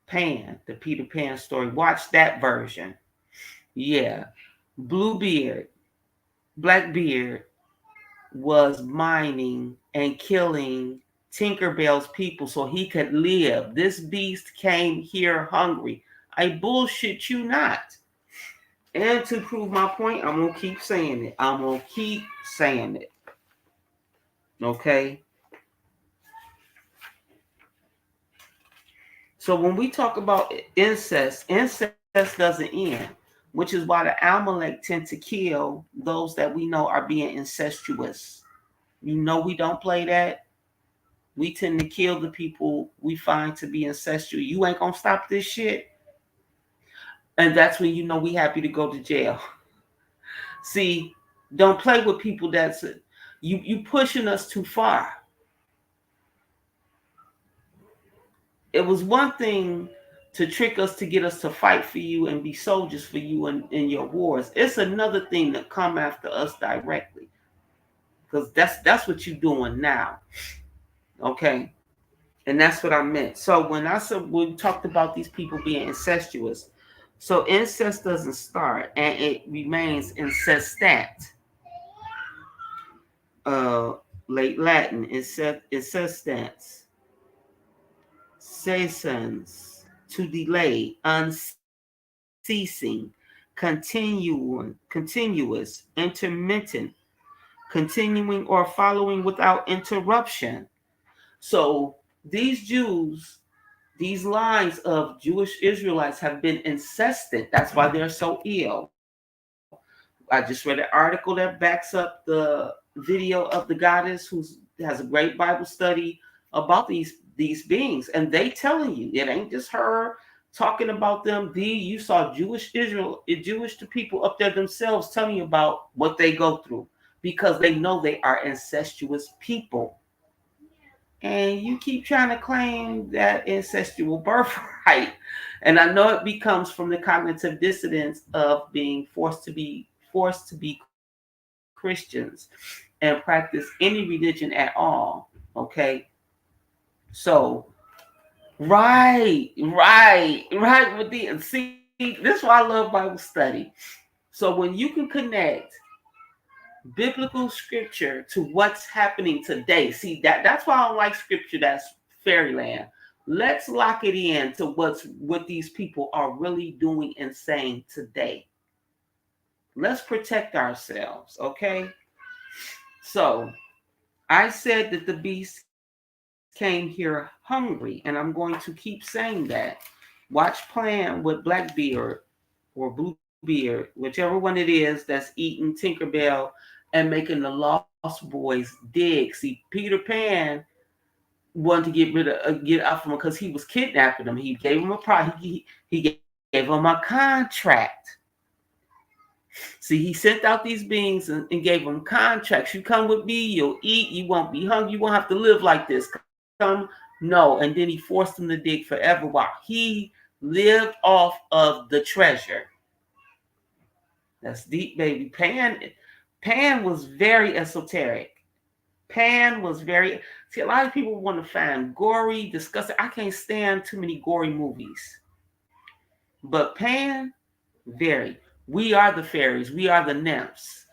Pan, the Peter Pan story. Watch that version. Yeah. Bluebeard, Blackbeard was mining and killing Tinkerbell's people so he could live. This beast came here hungry. I bullshit you not. And to prove my point, I'm going to keep saying it. I'm going to keep saying it. Okay? So when we talk about incest, incest doesn't end, which is why the AMALEK tend to kill those that we know are being incestuous. You know we don't play that. We tend to kill the people we find to be incestuous. You ain't going to stop this shit. And that's when you know we happy to go to jail. See, don't play with people that's you pushing us too far. It was one thing to trick us to get us to fight for you and be soldiers for you in your wars. It's another thing to come after us directly. Because that's what you're doing now. Okay? And that's what I meant. So when I said we talked about these people being incestuous, so incest doesn't start and it remains incestat. Late Latin, incestans, cessans, to delay, unceasing, continuous, intermittent, continuing or following without interruption. So these Jews, these lines of Jewish Israelites have been incested. That's why they're so ill. I just read an article that backs up the video of the goddess who has a great Bible study about these beings, and they telling you it ain't just her talking about them. You saw Jewish to people up there themselves telling you about what they go through because they know they are incestuous people. And you keep trying to claim that ancestral birthright. And I know it becomes from the cognitive dissonance of being forced to be Christians and practice any religion at all. Okay. So right with the see, this is why I love Bible study. So when you can connect biblical scripture to what's happening today. See, that's why I don't like scripture that's fairyland. Let's lock it in to what these people are really doing and saying today. Let's protect ourselves, okay? So I said that the beast came here hungry, and I'm going to keep saying that. Watch Plan with Blackbeard or Bluebeard, whichever one it is, that's eating Tinkerbell and making the Lost Boys dig. See, Peter Pan wanted to get off from him because he was kidnapping them. He gave him he gave him a contract. See, he sent out these beings and gave them contracts. You come with me, you'll eat, you won't be hungry, you won't have to live like this. Come, no. And then he forced them to dig forever while he lived off of the treasure. That's deep, baby. Pan was very esoteric. Pan was very. See, a lot of people want to find gory, disgusting. I can't stand too many gory movies. But Pan, very. We are the fairies. We are the nymphs.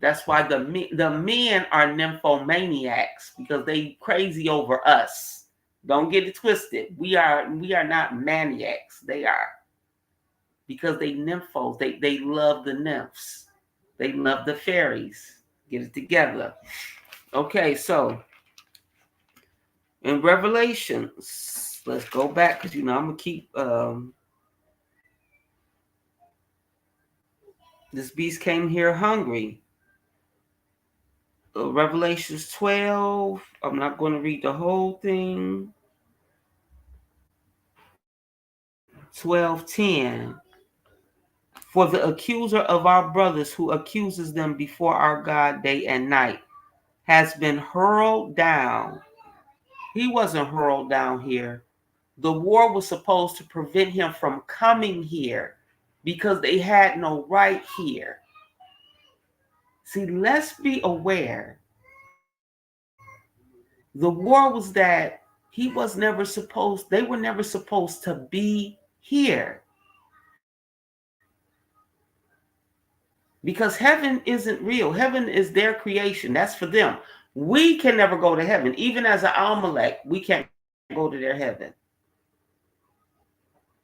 That's why the men are nymphomaniacs, because they crazy over us. Don't get it twisted. We are not maniacs. They are, because they nymphos. They love the nymphs. They love the fairies. Get it together. Okay, so in Revelations, let's go back, because I'm gonna keep this beast came here hungry. Revelations 12. I'm not going to read the whole thing. 12:10. For the accuser of our brothers, who accuses them before our God day and night, has been hurled down. He wasn't hurled down here. The war was supposed to prevent him from coming here, because they had no right here. See, let's be aware. The war was that they were never supposed to be here. Because heaven isn't real. Heaven is their creation. That's for them. We can never go to heaven. Even as an AMALEK, we can't go to their heaven.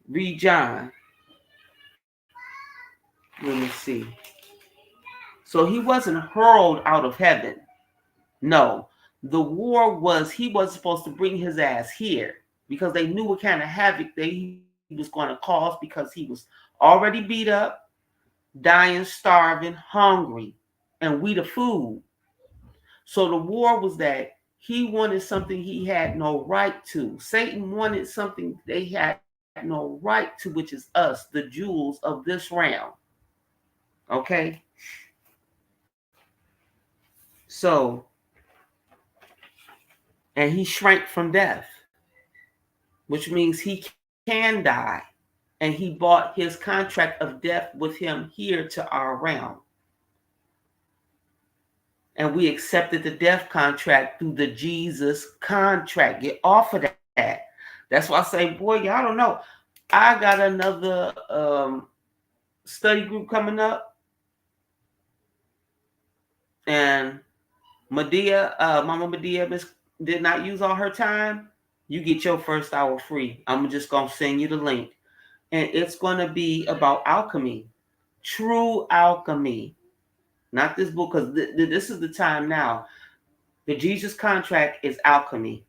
Read John. Let me see. So he wasn't hurled out of heaven. No. The war was, he was supposed to bring his ass here, because they knew what kind of havoc he was going to cause, because he was already beat up, dying, starving, hungry, and we the food. So the war was that he wanted something he had no right to. Satan wanted something they had no right to, which is us, the jewels of this realm. Okay? So, and he shrank from death, which means he can die. And he bought his contract of death with him here to our realm. And we accepted the death contract through the Jesus contract. Get off of that. That's why I say, boy, y'all don't know. I got another study group coming up. And Mama Medea did not use all her time. You get your first hour free. I'm just going to send you the link. And it's going to be about alchemy. True alchemy. Not this book, because this is the time now. The Jesus contract is alchemy.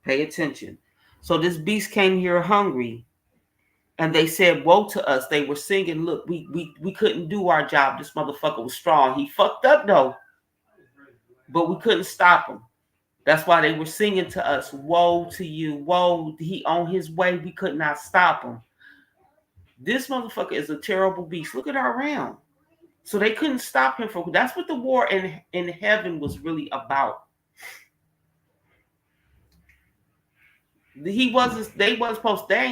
Pay attention. So this beast came here hungry, and they said, woe to us. They were singing, look, we couldn't do our job. This motherfucker was strong. He fucked up though, but we couldn't stop him. That's why they were singing to us, woe to you, woe, he on his way. We could not stop him. This motherfucker is a terrible beast. Look at our realm. So they couldn't stop him from. That's what the war in heaven was really about. They ain't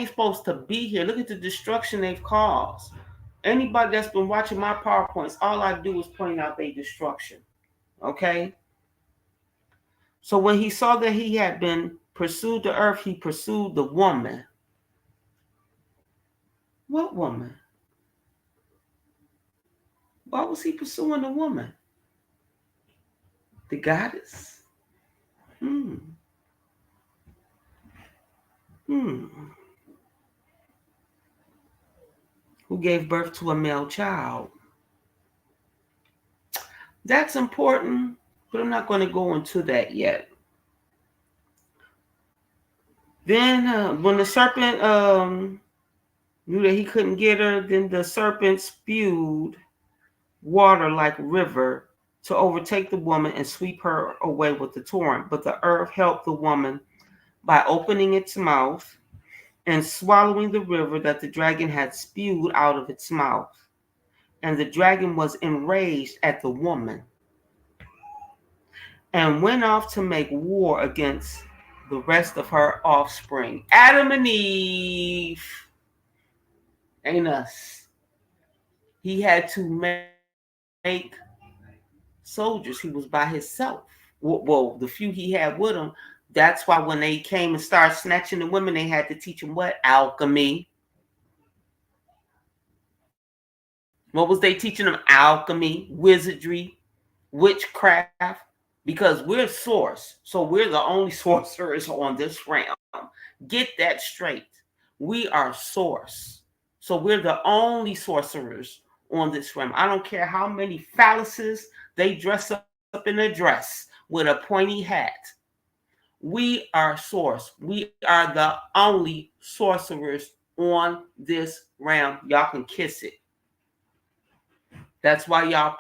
supposed to be here. Look at the destruction they've caused. Anybody that's been watching my PowerPoints, all I do is point out their destruction. Okay? So when he saw that he had been pursued the earth, he pursued the woman. What woman? Why was he pursuing the woman? The goddess? Who gave birth to a male child. That's important, but I'm not going to go into that yet. Then when the serpent knew that he couldn't get her, then the serpent spewed water like a river to overtake the woman and sweep her away with the torrent. But the earth helped the woman by opening its mouth and swallowing the river that the dragon had spewed out of its mouth. And the dragon was enraged at the woman and went off to make war against the rest of her offspring. Adam and Eve, ain't us. He had to make soldiers. He was by himself. Well, the few he had with him. That's why when they came and started snatching the women, they had to teach them what? Alchemy. What was they teaching them? Alchemy, wizardry, witchcraft, because we're source. So we're the only sorcerers on this realm. Get that straight. We are source. So we're the only sorcerers on this realm. I don't care how many phalluses they dress up in a dress with a pointy hat. We are source. We are the only sorcerers on this realm. Y'all can kiss it. That's why y'all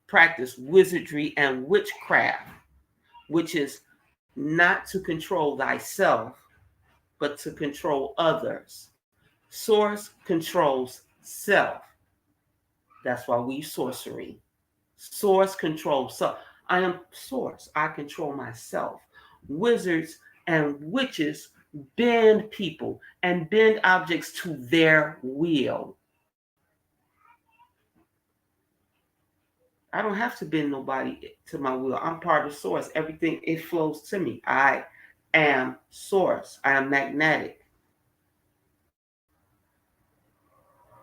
practice wizardry and witchcraft, which is not to control thyself, but to control others. Source controls self. That's why we sorcery. Source controls self. I am source. I control myself. Wizards and witches bend people and bend objects to their will. I don't have to bend nobody to my will. I'm part of source. Everything, it flows to me. I am source. I am magnetic.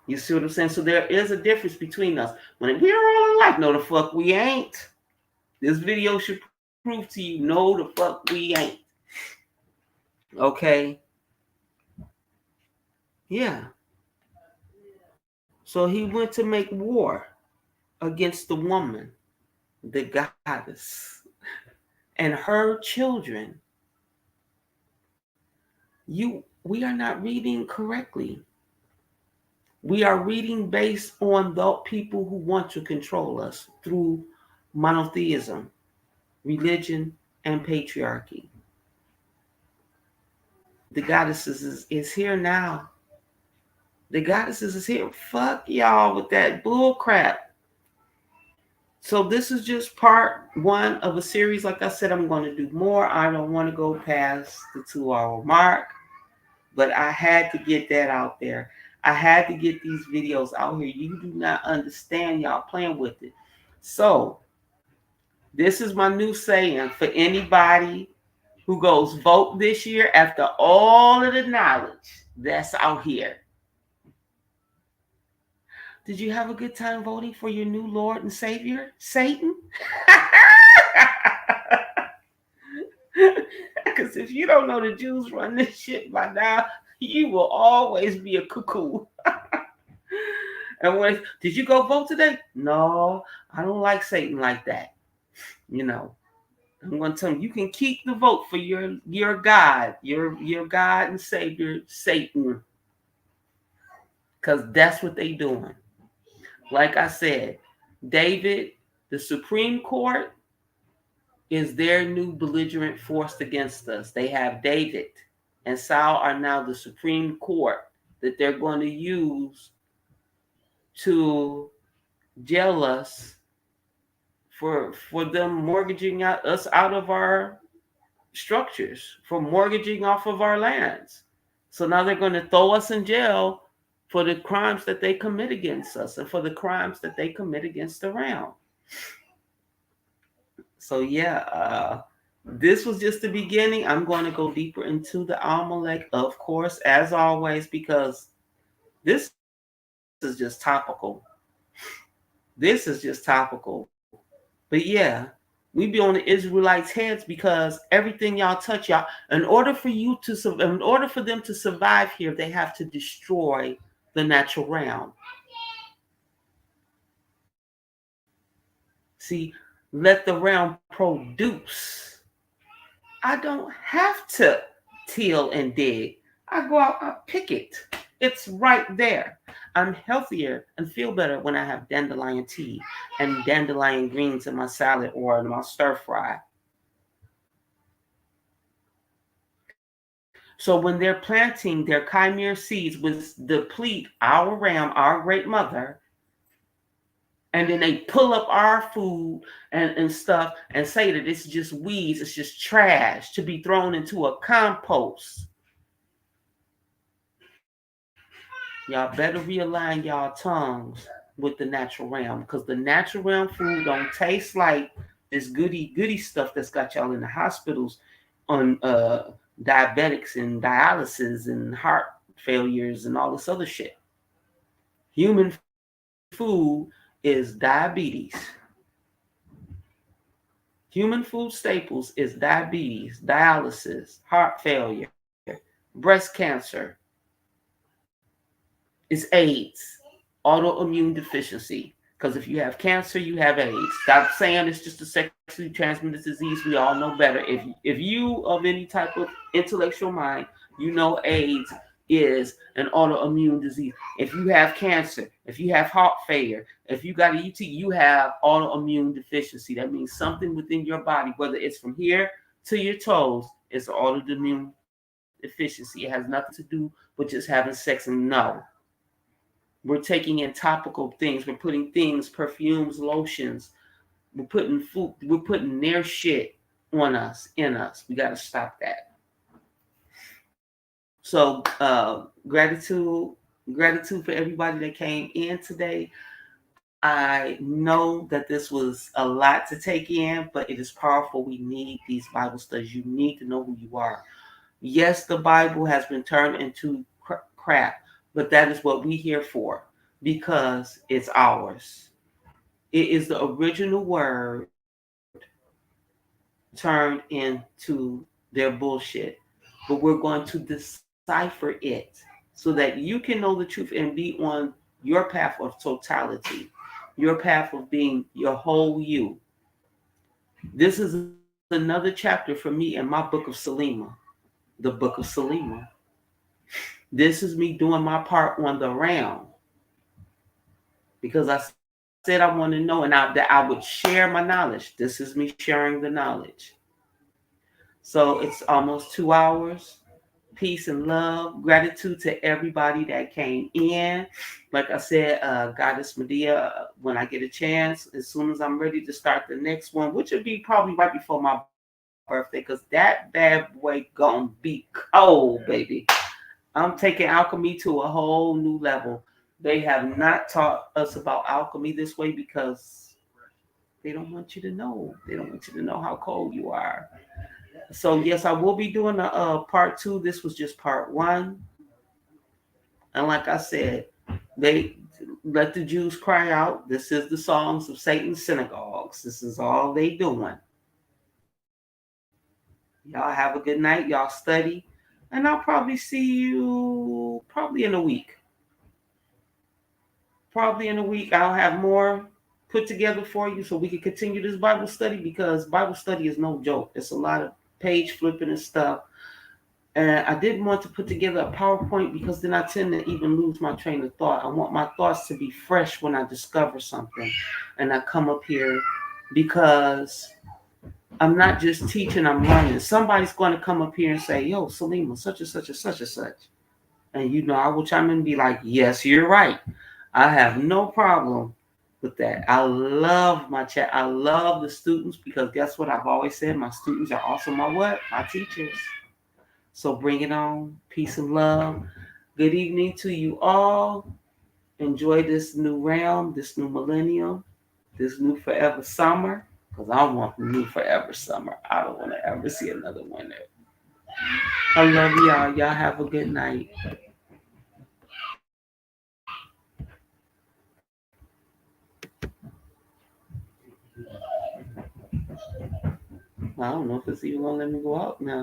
You see what I'm saying? So there is a difference between us. When we're all alike, no the fuck we ain't. This video should prove to you, no the fuck we ain't. Okay? Yeah. So he went to make war against the woman, the goddess, and her children. We are not reading correctly. We are reading based on the people who want to control us through monotheism, religion, and patriarchy. The goddesses is here now. The goddesses is here. Fuck y'all with that bull crap. So this is just part one of a series. Like I said, I'm going to do more. I don't want to go past the 2-hour mark, but I had to get that out there. I had to get these videos out here. You do not understand, y'all playing with it. So this is my new saying for anybody who goes vote this year after all of the knowledge that's out here. Did you have a good time voting for your new Lord and Savior, Satan? Because if you don't know the Jews run this shit by now, you will always be a cuckoo. And when did you go vote today? No, I don't like Satan like that. You know, I'm going to tell you can keep the vote for your God, your God and Savior, Satan, because that's what they doing. Like I said, David, the Supreme Court is their new belligerent force against us. They have David and Saul are now the Supreme Court that they're going to use to jail us for them mortgaging us out of our structures, for mortgaging off of our lands. So now they're going to throw us in jail for the crimes that they commit against us and for the crimes that they commit against the realm. So yeah, this was just the beginning. I'm going to go deeper into the AMALEK, of course, as always, because this is just topical. This is just topical. But yeah, we be on the Israelites' heads because everything y'all touch, y'all, in order for them to survive here, they have to destroy the natural realm. See, let the realm produce. I don't have to till and dig. I go out, I pick it. It's right there. I'm healthier and feel better when I have dandelion tea and dandelion greens in my salad or in my stir fry. So when they're planting their chimera seeds, which deplete our ram, our great mother, and then they pull up our food and stuff and say that it's just weeds, it's just trash to be thrown into a compost. Y'all better realign y'all tongues with the natural realm, because the natural realm food don't taste like this goody stuff that's got y'all in the hospitals on diabetics and dialysis and heart failures and all this other shit. Human food is diabetes. Human food staples is diabetes, dialysis, heart failure, breast cancer, is AIDS, autoimmune deficiency. Because if you have cancer, you have AIDS. Stop saying it's just a sexually transmitted disease. We all know better. If you of any type of intellectual mind, you know AIDS is an autoimmune disease. If you have cancer, if you have heart failure, if you got a UT, you have autoimmune deficiency. That means something within your body, whether it's from here to your toes, is autoimmune deficiency. It has nothing to do with just having sex. And no, we're taking in topical things. We're putting things, perfumes, lotions. We're putting food. We're putting their shit on us, in us. We got to stop that. So gratitude for everybody that came in today. I know that this was a lot to take in, but it is powerful. We need these Bible studies. You need to know who you are. Yes, the Bible has been turned into crap, but that is what we're here for, because it's ours. It is the original word turned into their bullshit. But we're going to decipher it so that you can know the truth and be on your path of totality, your path of being your whole you. This is another chapter for me in my book of Selima, the book of Selima. This is me doing my part on the realm, because I said I want to know, and that I would share my knowledge. This is me sharing the knowledge. So it's almost 2 hours. Peace and love. Gratitude to everybody that came in. Like I said, Goddess Medea, when I get a chance, as soon as I'm ready to start the next one, which would be probably right before my birthday, because that bad boy gonna be cold, baby. I'm taking alchemy to a whole new level. They have not taught us about alchemy this way because they don't want you to know. They don't want you to know how cold you are. So yes, I will be doing a part two. This was just part one, and like I said, they let the Jews cry out. This is the songs of Satan's synagogues. This is all they doing. Y'all have a good night. Y'all study, and I'll probably see you probably in a week. Probably in a week, I'll have more put together for you so we can continue this Bible study, because Bible study is no joke. It's a lot of page flipping and stuff. And I didn't want to put together a PowerPoint because then I tend to even lose my train of thought. I want my thoughts to be fresh when I discover something and I come up here, because I'm not just teaching, I'm learning. Somebody's going to come up here and say, yo, Selima, such and such and such and such. And I will chime in and be like, yes, you're right. I have no problem with that. I love my chat. I love the students, because guess what? I've always said my students are also my what? My teachers. So bring it on. Peace and love. Good evening to you all. Enjoy this new realm, this new millennium, this new forever summer, because I want the new forever summer. I don't want to ever see another winter. I love y'all. Y'all have a good night. I don't know if it's even gonna let me go out now.